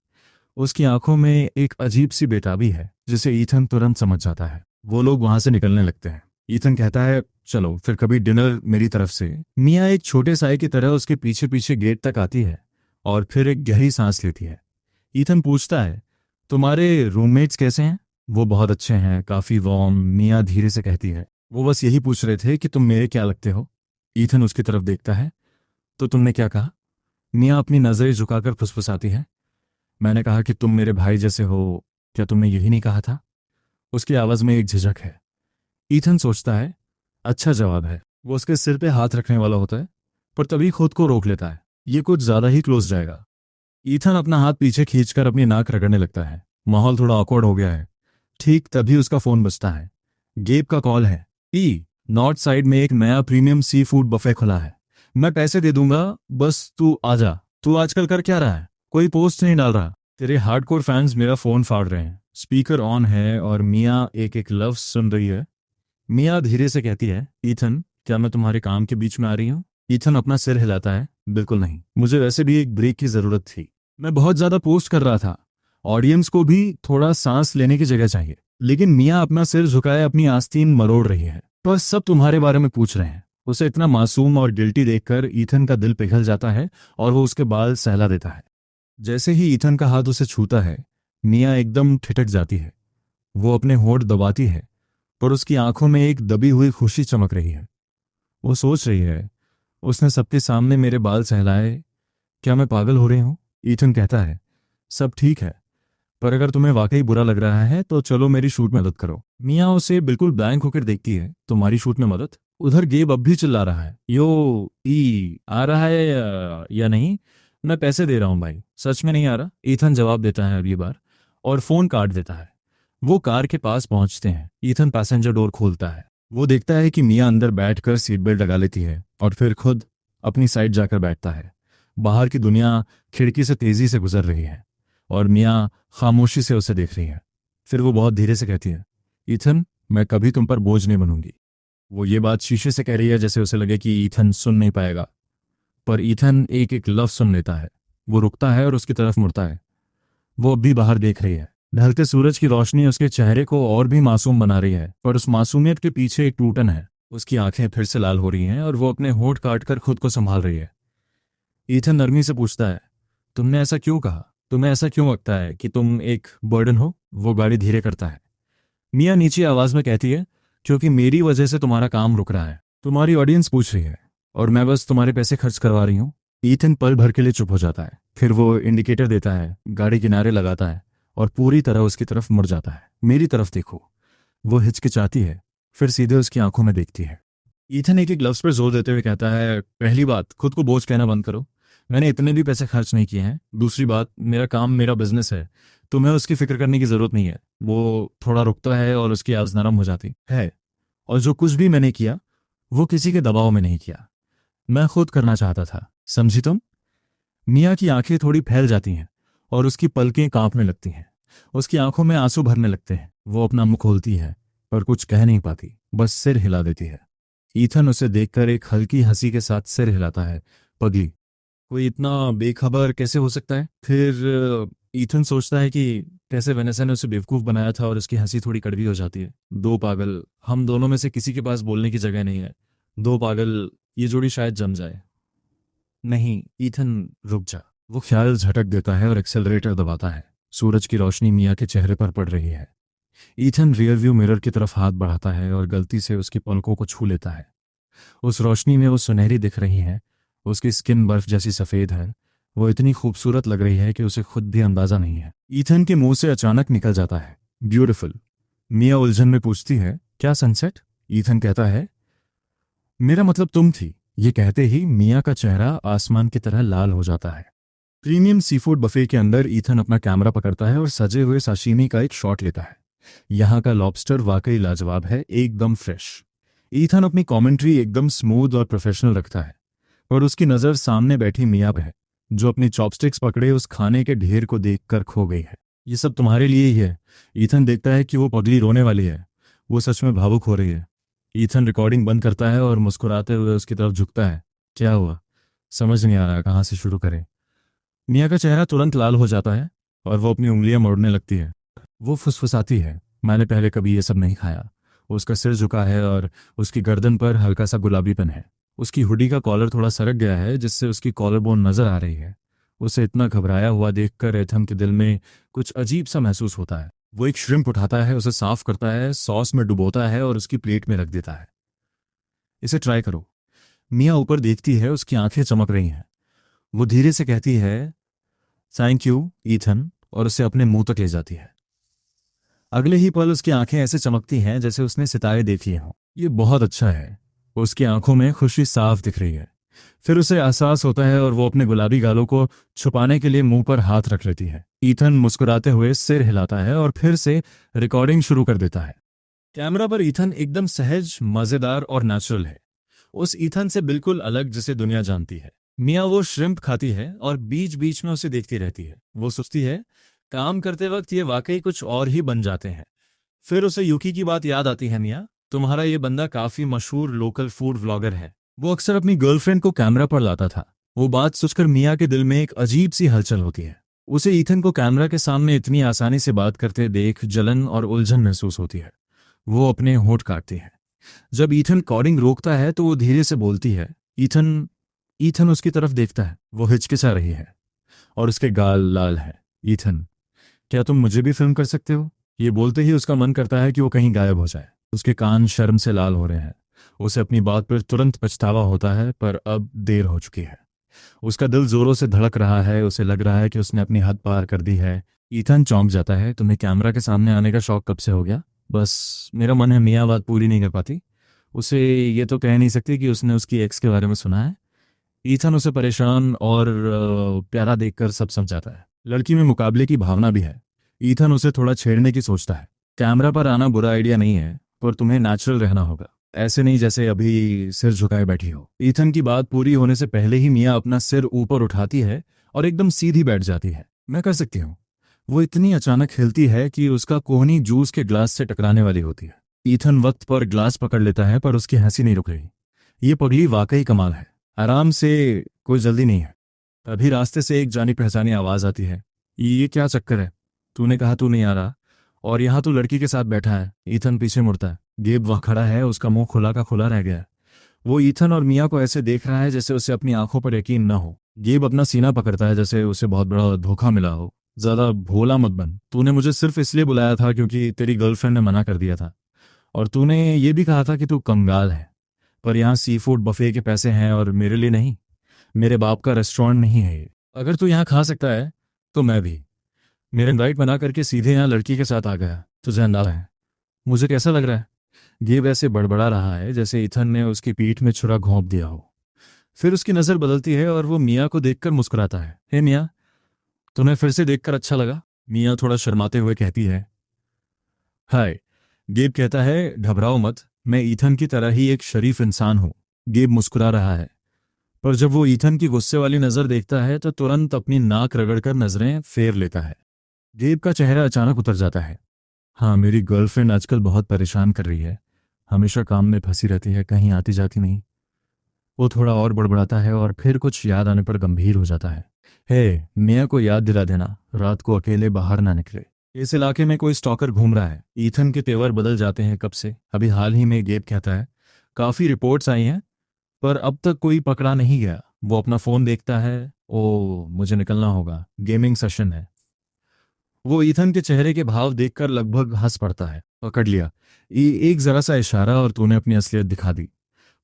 उसकी आंखों में एक अजीब सी बेताबी है जिसे ईथन तुरंत समझ जाता है। वो लोग वहां से निकलने लगते हैं। ईथन कहता है, चलो फिर कभी डिनर मेरी तरफ से। मिया एक छोटे साए की तरह उसके पीछे पीछे गेट तक आती है और फिर एक गहरी सांस लेती है। ईथन पूछता है, तुम्हारे रूममेट्स कैसे हैं? वो बहुत अच्छे हैं, काफी वार्म। मिया धीरे से कहती है, वो बस यही पूछ रहे थे कि तुम मेरे क्या लगते हो। ईथन उसकी तरफ देखता है। तो तुमने क्या कहा? मिया अपनी नजरें झुकाकर फुसफुसाती है। मैंने कहा कि तुम मेरे भाई जैसे हो। क्या तुमने यही नहीं कहा था? उसकी आवाज में एक झिझक है। ईथन सोचता है, अच्छा जवाब है। वो उसके सिर पे हाथ रखने वाला होता है, पर तभी खुद को रोक लेता है। ये कुछ ज्यादा ही क्लोज जाएगा। ईथन अपना हाथ पीछे खींचकर अपनी नाक रगड़ने लगता है। माहौल थोड़ा ऑकवर्ड हो गया है। ठीक तभी उसका फोन बजता है। गेब का कॉल है। नॉर्थ साइड में एक नया प्रीमियम सी फूड बफे खुला है। मैं पैसे दे दूंगा, बस तू आ जा। तू आजकल कर क्या रहा है? कोई पोस्ट नहीं डाल रहा। तेरे हार्डकोर फैंस मेरा फोन फाड़ रहे हैं। स्पीकर ऑन है और मिया एक एक लफ्ज सुन रही है। मिया धीरे से कहती है, ईथन, क्या मैं तुम्हारे काम के बीच में आ रही हूँ? ईथन अपना सिर हिलाता है, बिल्कुल नहीं, मुझे वैसे भी एक ब्रेक की जरूरत थी। मैं बहुत ज्यादा पोस्ट कर रहा था, ऑडियंस को भी थोड़ा सांस लेने की जगह चाहिए। लेकिन मिया अपना सिर झुकाए अपनी आस्तीन मरोड़ रही है। तो सब तुम्हारे बारे में पूछ रहे हैं। उसे इतना मासूम और गिल्टी देखकर ईथन का दिल पिघल जाता है और वो उसके बाल सहला देता है। जैसे ही ईथन का हाथ उसे छूता है, मिया एकदम ठिठक जाती है। वो अपने होंठ दबाती है, पर उसकी आंखों में एक दबी हुई खुशी चमक रही है। वो सोच रही है, उसने सबके सामने मेरे बाल सहलाए, क्या मैं पागल हो रही हूं? ईथन कहता है, सब ठीक है, पर अगर तुम्हें वाकई बुरा लग रहा है तो चलो मेरी शूट में मदद करो। मिया उसे बिल्कुल ब्लैंक होकर देखती है। तुम्हारी शूट में मदद? उधर गेब अब भी चिल्ला रहा है, यो ई आ रहा है या नहीं? मैं पैसे दे रहा हूं भाई, सच में नहीं आ रहा। ईथन जवाब देता है अगली बार और फोन काट देता है। वो कार के पास पहुंचते हैं। ईथन पैसेंजर डोर खोलता है। वो देखता है कि मिया अंदर बैठकर सीट बेल्ट लगा लेती है और फिर खुद अपनी साइड जाकर बैठता है। बाहर की दुनिया खिड़की से तेजी से गुजर रही है और मिया खामोशी से उसे देख रही है। फिर वो बहुत धीरे से कहती है, ईथन, मैं कभी तुम पर बोझ नहीं बनूंगी। वो ये बात शीशे से कह रही है, जैसे उसे लगे कि ईथन सुन नहीं पाएगा। पर ईथन एक एक लफ्ज सुन लेता है। वो रुकता है और उसकी तरफ मुड़ता है। वो अब भी बाहर देख रही है। ढलते सूरज की रोशनी उसके चेहरे को और भी मासूम बना रही है, पर उस मासूमियत के पीछे एक टूटन है। उसकी आंखें फिर से लाल हो रही हैं और वो अपने होंठ काट कर खुद को संभाल रही है। ईथन नरमी से पूछता है, तुमने ऐसा क्यों कहा? तुम्हें ऐसा क्यों लगता है कि तुम एक बर्डन हो? वो गाड़ी धीरे करता है। मिया नीची आवाज में कहती है, क्योंकि मेरी वजह से तुम्हारा काम रुक रहा है। तुम्हारी ऑडियंस पूछ रही है और मैं बस तुम्हारे पैसे खर्च करवा रही हूँ। ईथन पल भर के लिए चुप हो जाता है। फिर वो इंडिकेटर देता है, गाड़ी किनारे लगाता है और पूरी तरह उसकी तरफ मुड़ जाता है। मेरी तरफ देखो। वो हिचकिचाती है, फिर सीधे उसकी आंखों में देखती है। ईथन एक एक लफ्ज पर जोर देते हुए कहता है, पहली बात, खुद को बोझ कहना बंद करो। मैंने इतने भी पैसे खर्च नहीं किए हैं। दूसरी बात, मेरा काम मेरा बिजनेस है, तुम्हें उसकी फिक्र करने की जरूरत नहीं है। वो थोड़ा रुकता है और उसकी आवाज नरम हो जाती है। और जो कुछ भी मैंने किया, वो किसी के दबाव में नहीं किया, मैं खुद करना चाहता था, समझी तुम? मिया की आंखें थोड़ी फैल जाती हैं और उसकी पलकें कांपने लगती हैं। उसकी आंखों में आंसू भरने लगते हैं। वो अपना मुंह खोलती है पर कुछ कह नहीं पाती, बस सिर हिला देती है। ईथन उसे देखकर एक हल्की हंसी के साथ सिर हिलाता है। पगली, कोई इतना बेखबर कैसे हो सकता है? फिर ईथन सोचता है कि कैसे वेनेसा ने उसे बेवकूफ़ बनाया था और उसकी हंसी थोड़ी कड़वी हो जाती है। दो पागल, हम दोनों में से किसी के पास बोलने की जगह नहीं है। दो पागल, ये जोड़ी शायद जम जाए। नहीं ईथन, रुक जा। वो ख्याल झटक देता है और एक्सेलरेटर दबाता है। सूरज की रोशनी मिया के चेहरे पर पड़ रही है। ईथन रियरव्यू मिरर की तरफ हाथ बढ़ाता है और गलती से उसकी पलकों को छू लेता है। उस रोशनी में वो सुनहरी दिख रही है। उसकी स्किन बर्फ जैसी सफेद है। वो इतनी खूबसूरत लग रही है कि उसे खुद भी अंदाजा नहीं है। ईथन के मुंह से अचानक निकल जाता है, ब्यूटिफुल। मिया उलझन में पूछती है, क्या सनसेट? ईथन कहता है, मेरा मतलब तुम थी। ये कहते ही मिया का चेहरा आसमान की तरह लाल हो जाता है। प्रीमियम सीफूड बफे के अंदर ईथन अपना कैमरा पकड़ता है और सजे हुए साशीमी का एक शॉट लेता है। यहाँ का लॉबस्टर वाकई लाजवाब है, एकदम फ्रेश। ईथन अपनी कमेंट्री एकदम स्मूथ और प्रोफेशनल रखता है, और उसकी नज़र सामने बैठी मिया पे है, जो अपनी चॉपस्टिक्स पकड़े उस खाने के ढेर को देखकर खो गई है। ये सब तुम्हारे लिए ही है। ईथन देखता है कि वो पगली रोने वाली है। वो सच में भावुक हो रही है। ईथन रिकॉर्डिंग बंद करता है और मुस्कुराते हुए उसकी तरफ झुकता है। क्या हुआ? समझ नहीं आ रहा कहाँ से शुरू करें। मिया का चेहरा तुरंत लाल हो जाता है और वो अपनी उंगलियां मोड़ने लगती है। वो फुसफुसाती है, मैंने पहले कभी ये सब नहीं खाया। उसका सिर झुका है और उसकी गर्दन पर हल्का सा गुलाबीपन है। उसकी हुडी का कॉलर थोड़ा सरक गया है, जिससे उसकी कॉलर बोन नजर आ रही है। उसे इतना घबराया हुआ देखकर एथम के दिल में कुछ अजीब सा महसूस होता है। वो एक श्रिम्प उठाता है, उसे साफ करता है, सॉस में डुबोता है और उसकी प्लेट में रख देता है। इसे ट्राई करो। मिया ऊपर देखती है, उसकी आंखें चमक रही हैं। वो धीरे से कहती है, थैंक यू ईथन, और उसे अपने मुंह तक ले जाती है। अगले ही पल उसकी आंखें ऐसे चमकती हैं जैसे उसने सितारे देख लिए हों। ये बहुत अच्छा है। उसकी आंखों में खुशी साफ दिख रही है। फिर उसे एहसास होता है और वो अपने गुलाबी गालों को छुपाने के लिए मुंह पर हाथ रख लेती है। ईथन मुस्कुराते हुए सिर हिलाता है और फिर से रिकॉर्डिंग शुरू कर देता है। कैमरा पर ईथन एकदम सहज, मजेदार और नेचुरल है। उस ईथन से बिल्कुल अलग जिसे दुनिया जानती है। मिया वो श्रिम्प खाती है और बीच बीच में उसे देखती रहती है। वो सोचती है, काम करते वक्त ये वाकई कुछ और ही बन जाते हैं। फिर उसे यूकी की बात याद आती है, मिया तुम्हारा ये बंदा काफी मशहूर लोकल फूड व्लॉगर है, वो अक्सर अपनी गर्लफ्रेंड को कैमरा पर लाता था। वो बात सोचकर मिया के दिल में एक अजीब सी हलचल होती है। उसे ईथन को कैमरा के सामने इतनी आसानी से बात करते देख जलन और उलझन महसूस होती है। वो अपने होंठ काटती है। जब ईथन रिकॉर्डिंग रोकता है तो वो धीरे से बोलती है, ईथन। ईथन उसकी तरफ देखता है। वो हिचकिचा रही है और उसके गाल लाल है। ईथन, क्या तुम मुझे भी फिल्म कर सकते हो? ये बोलते ही उसका मन करता है कि वो कहीं गायब हो जाए। उसके कान शर्म से लाल हो रहे हैं। उसे अपनी बात पर तुरंत पछतावा होता है, पर अब देर हो चुकी है। उसका दिल जोरों से धड़क रहा है। उसे लग रहा है कि उसने अपनी हद पार कर दी है। ईथन चौंक जाता है। तुम्हें कैमरा के सामने आने का शौक कब से हो गया? बस मेरा मन है। मियाँ बात पूरी नहीं कर पाती। उसे ये तो कह नहीं सकती कि उसने उसकी एक्स के बारे में सुना है। ईथन उसे परेशान और प्यारा देखकर सब समझाता है। लड़की में मुकाबले की भावना भी है। ईथन उसे थोड़ा छेड़ने की सोचता है। कैमरा पर आना बुरा आइडिया नहीं है, पर तुम्हें नेचुरल रहना होगा, ऐसे नहीं जैसे अभी सिर झुकाए बैठी हो। ईथन की बात पूरी होने से पहले ही मिया अपना सिर ऊपर उठाती है और एकदम सीधी बैठ जाती है। मैं कर सकती हूँ। वो इतनी अचानक हिलती है कि उसका कोहनी जूस के ग्लास से टकराने वाली होती है। ईथन वक्त पर ग्लास पकड़ लेता है, पर उसकी हंसी नहीं रुक रही। ये पगली वाकई कमाल है। आराम से, कोई जल्दी नहीं है। तभी रास्ते से एक जानी पहचानी आवाज आती है। ये क्या चक्कर है? तूने कहा तू नहीं आ रहा, और यहाँ तू लड़की के साथ बैठा है। ईथन पीछे मुड़ता है। गेब वहाँ खड़ा है। उसका मुंह खुला का खुला रह गया है। वो ईथन और मिया को ऐसे देख रहा है जैसे उसे अपनी आंखों पर यकीन न हो। गेब अपना सीना पकड़ता है जैसे उसे बहुत बड़ा धोखा मिला हो। ज्यादा भोला मत बन। तूने मुझे सिर्फ इसलिए बुलाया था क्योंकि तेरी गर्लफ्रेंड ने मना कर दिया था, और तूने ये भी कहा था कि तू कंगाल है। पर यहाँ सी फूड बफे के पैसे हैं और मेरे लिए नहीं। मेरे बाप का रेस्टोरेंट नहीं है ये। अगर तू यहाँ खा सकता है तो मैं भी। मेरे इनवाइट बना करके सीधे यहाँ लड़की के साथ आ गया। तुझे अंदाजा है मुझे कैसा लग रहा है? गेब ऐसे बड़बड़ा रहा है जैसे ईथन ने उसकी पीठ में छुरा घोंप दिया हो। फिर उसकी नजर बदलती है और वो मिया को देखकर मुस्कुराता है। हे मिया, तुम्हें फिर से देखकर अच्छा लगा। मिया थोड़ा शर्माते हुए कहती है। हाय। गेब कहता है, घबराओ मत, मैं ईथन की तरह ही एक शरीफ इंसान हूँ। गेब मुस्कुरा रहा है, पर जब वो ईथन की गुस्से वाली नजर देखता है तो तुरंत अपनी नाक रगड़कर नजरें फेर लेता है। गेब का चेहरा अचानक उतर जाता है। हाँ, मेरी गर्लफ्रेंड आजकल बहुत परेशान कर रही है। हमेशा काम में फंसी रहती है, कहीं आती जाती नहीं। वो थोड़ा और बड़बड़ाता है और फिर कुछ याद आने पर गंभीर हो जाता है। हे, मिया को याद दिला देना रात को अकेले बाहर ना निकले। इस इलाके में कोई स्टॉकर घूम रहा है। ईथन के तेवर बदल जाते हैं कब से। अभी हाल ही में गेब कहता है, काफी रिपोर्ट्स आई हैं, पर अब तक कोई पकड़ा नहीं गया। वो अपना फोन देखता है। ओ, मुझे निकलना होगा, गेमिंग सेशन है। वो ईथन के चेहरे के भाव देखकर लगभग हंस पड़ता है। पकड़ लिया। एक जरा सा इशारा और तूने अपनी असलियत दिखा दी।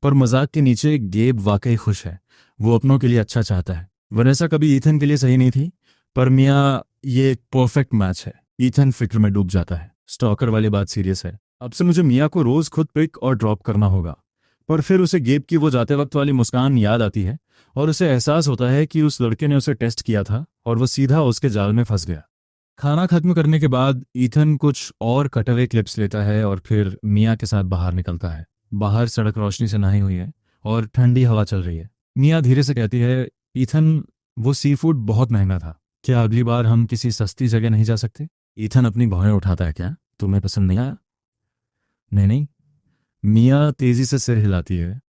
पर मजाक के नीचे गेब वाकई खुश है। वो अपनों के लिए अच्छा चाहता है। वनेसा कभी ईथन के लिए सही नहीं थी, पर मियाँ ये एक परफेक्ट मैच है। ईथन फिक्र में डूब जाता है। स्टॉकर वाली बात सीरियस है। अब से मुझे मियाँ को रोज खुद पिक और ड्रॉप करना होगा। पर फिर उसे गेब की वो जाते वक्त वाली मुस्कान याद आती है, और उसे एहसास होता है कि उस लड़के ने उसे टेस्ट किया था और वो सीधा उसके जाल में फंस गया। खाना खत्म करने के बाद ईथन कुछ और कटवे क्लिप्स लेता है और फिर मियाँ के साथ बाहर निकलता है। बाहर सड़क रोशनी से नहाई हुई है और ठंडी हवा चल रही है। मियाँ धीरे से कहती है, ईथन, वो सी फूड बहुत महंगा था। क्या अगली बार हम किसी सस्ती जगह नहीं जा सकते? ईथन अपनी भौहें उठाता है। क्या तुम्हें पसंद नहीं आया? नहीं नहीं। मियाँ तेजी से सिर हिलाती है।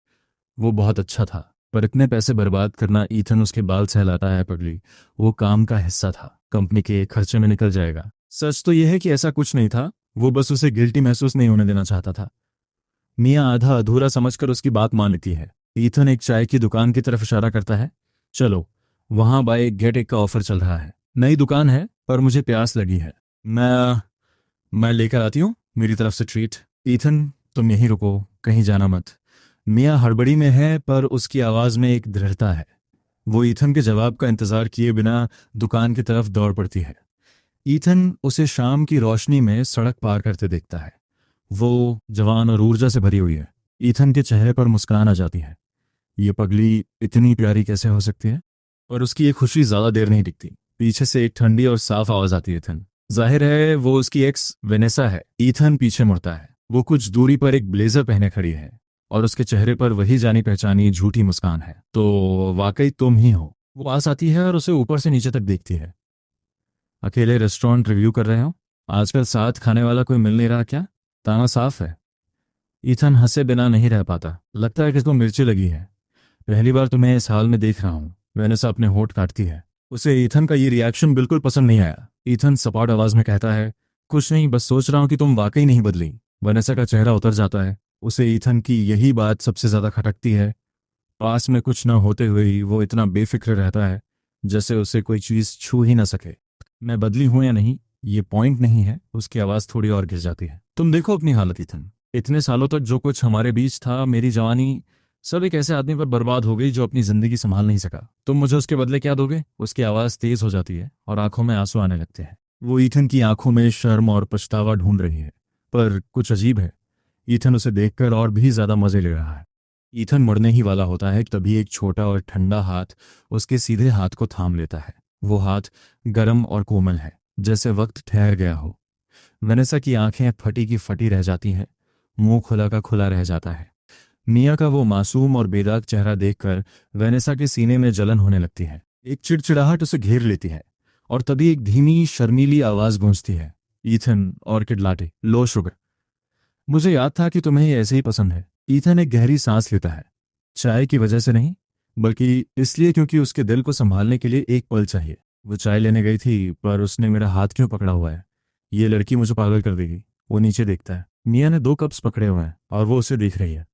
वो बहुत अच्छा था, पर इतने पैसे बर्बाद करना। ईथन उसके बाल सहलाता है। पगली, वो काम का हिस्सा था, कंपनी के खर्चे में निकल जाएगा। सच तो यह है कि ऐसा कुछ नहीं था। वो बस उसे गिल्टी महसूस नहीं होने देना चाहता था। मियाँ आधा अधूरा समझकर उसकी बात मान लेती है। ईथन एक चाय की दुकान की तरफ इशारा करता है। चलो, वहां बाय एक गेट एक का ऑफर चल रहा है। नई दुकान है, पर मुझे प्यास लगी है। मैं लेकर आती हूँ मेरी तरफ से ट्रीट। ईथन, तुम यहीं रुको, कहीं जाना मत। मियाँ हड़बड़ी में है, पर उसकी आवाज में एक दृढ़ता है। वो ईथन के जवाब का इंतजार किए बिना दुकान की तरफ दौड़ पड़ती है। ईथन उसे शाम की रोशनी में सड़क पार करते देखता है। वो जवान और ऊर्जा से भरी हुई है। ईथन के चेहरे पर मुस्कान आ जाती है। ये पगली इतनी प्यारी कैसे हो सकती है? और उसकी ये खुशी ज्यादा देर नहीं टिकती। पीछे से एक ठंडी और साफ आवाज आती है। ईथन, जाहिर है वो उसकी एक्स वेनेसा है। ईथन पीछे मुड़ता है। वो कुछ दूरी पर एक ब्लेजर पहने खड़ी है और उसके चेहरे पर वही जानी पहचानी झूठी मुस्कान है। तो वाकई तुम ही हो। वो पास आती है और उसे ऊपर से नीचे तक देखती है। अकेले रेस्टोरेंट रिव्यू कर रहे हो? आजकल साथ खाने वाला कोई मिल नहीं रहा क्या? ताना साफ है। ईथन हंसे बिना नहीं रह पाता। लगता है कि इसको मिर्ची लगी है। पहली बार तुम्हें इस हाल में देख रहा हूँ। वेनेसा अपने होंठ काटती है। उसे ईथन का ये रिएक्शन बिल्कुल पसंद नहीं आया। ईथन सपाट आवाज में कहता है, कुछ नहीं, बस सोच रहा हूँ कि तुम वाकई नहीं बदली। वेनेसा का चेहरा उतर जाता है। उसे ईथन की यही बात सबसे ज्यादा खटकती है। पास में कुछ न होते हुए ही वो इतना बेफिक्र रहता है जैसे उसे कोई चीज छू ही ना सके। मैं बदली हूं या नहीं, ये पॉइंट नहीं है। उसकी आवाज थोड़ी और गिर जाती है। तुम देखो अपनी हालत ईथन। इतने सालों तक जो कुछ हमारे बीच था, मेरी जवानी, सब एक ऐसे आदमी पर बर्बाद हो गई जो अपनी जिंदगी संभाल नहीं सका। तुम मुझे उसके बदले क्या दोगे? उसकी आवाज तेज हो जाती है और आंखों में आंसू आने लगते हैं। वो ईथन की आंखों में शर्म और पछतावा ढूंढ रही है। पर कुछ अजीब है, ईथन उसे देखकर और भी ज्यादा मजे ले रहा है। ईथन मुड़ने ही वाला होता है कि तभी एक छोटा और ठंडा हाथ उसके सीधे हाथ को थाम लेता है। वो हाथ गर्म और कोमल है, जैसे वक्त ठहर गया हो। वेनेसा की आंखें फटी की फटी रह जाती हैं। मुंह खुला का खुला रह जाता है। मिया का वो मासूम और बेदाग चेहरा देखकर वेनेसा के सीने में जलन होने लगती है। एक चिड़चिड़ाहट उसे घेर लेती है और तभी एक धीमी शर्मीली आवाज गूंजती है, Ethan, orchid latte, low sugar. मुझे याद था कि तुम्हें ये ऐसे ही पसंद है। ईथन एक गहरी सांस लेता है। चाय की वजह से नहीं, बल्कि इसलिए क्योंकि उसके दिल को संभालने के लिए एक पल चाहिए। वो चाय लेने गई थी, पर उसने मेरा हाथ क्यों पकड़ा हुआ है? ये लड़की मुझे पागल कर देगी। वो नीचे देखता है। मिया ने 2 कप्स पकड़े हुए हैं और वो उसे देख रही है।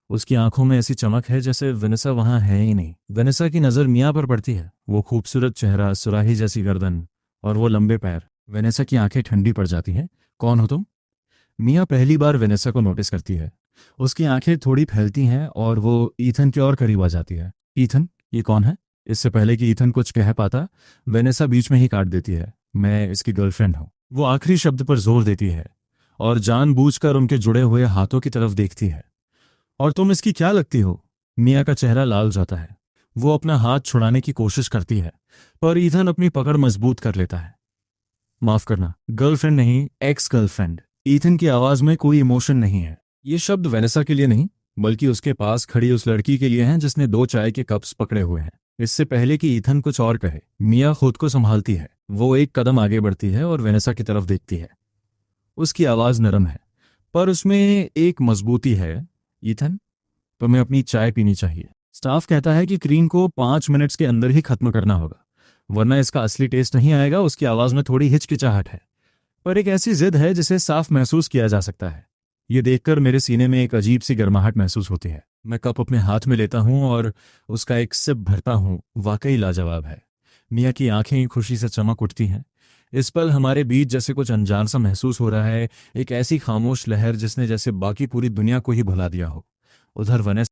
उसकी आंखों में ऐसी चमक है जैसे वेनेसा वहां है ही नहीं। वेनेसा की नजर मिया पर पड़ती है। वो खूबसूरत चेहरा, सुराही जैसी गर्दन और वो लंबे पैर। वेनेसा की आंखें ठंडी पड़ जाती हैं। कौन हो तुम? मिया पहली बार वेनेसा को नोटिस करती है। उसकी आंखें थोड़ी फैलती हैं और वो ईथन के और करीब आ जाती है। ईथन, ये कौन है? इससे पहले कि ईथन कुछ कह पाता, वेनेसा बीच में ही काट देती है। मैं इसकी गर्लफ्रेंड हूँ। वो आखिरी शब्द पर जोर देती है और जानबूझकर उनके जुड़े हुए हाथों की तरफ देखती है। और तुम इसकी क्या लगती हो? मिया का चेहरा लाल जाता है। वो अपना हाथ छुड़ाने की कोशिश करती है, पर ईथन अपनी पकड़ मजबूत कर लेता है। माफ करना, गर्लफ्रेंड नहीं, एक्स गर्लफ्रेंड। ईथन की आवाज में कोई इमोशन नहीं है। ये शब्द वेनेसा के लिए नहीं, बल्कि उसके पास खड़ी उस लड़की के लिए हैं जिसने 2 चाय के कप्स पकड़े हुए हैं। इससे पहले कि ईथन कुछ और कहे, मिया खुद को संभालती है। वो एक कदम आगे बढ़ती है और वेनेसा की तरफ देखती है। उसकी आवाज नरम है, पर उसमें एक मजबूती है। ईथन, तुम्हें अपनी चाय पीनी चाहिए। स्टाफ कहता है कि क्रीम को 5 मिनट्स के अंदर ही खत्म करना होगा, वरना इसका असली टेस्ट नहीं आएगा। उसकी आवाज में थोड़ी हिचकिचाहट है, पर एक ऐसी जिद है जिसे साफ महसूस किया जा सकता है। ये देखकर मेरे सीने में एक अजीब सी गर्माहट महसूस होती है। मैं कप अपने हाथ में लेता हूँ और उसका एक सिप भरता हूँ। वाकई लाजवाब है। मिया की आंखें खुशी से चमक उठती हैं। इस पल हमारे बीच जैसे कुछ अनजान सा महसूस हो रहा है, एक ऐसी खामोश लहर जिसने जैसे बाकी पूरी दुनिया को ही भुला दिया हो। उधर वनस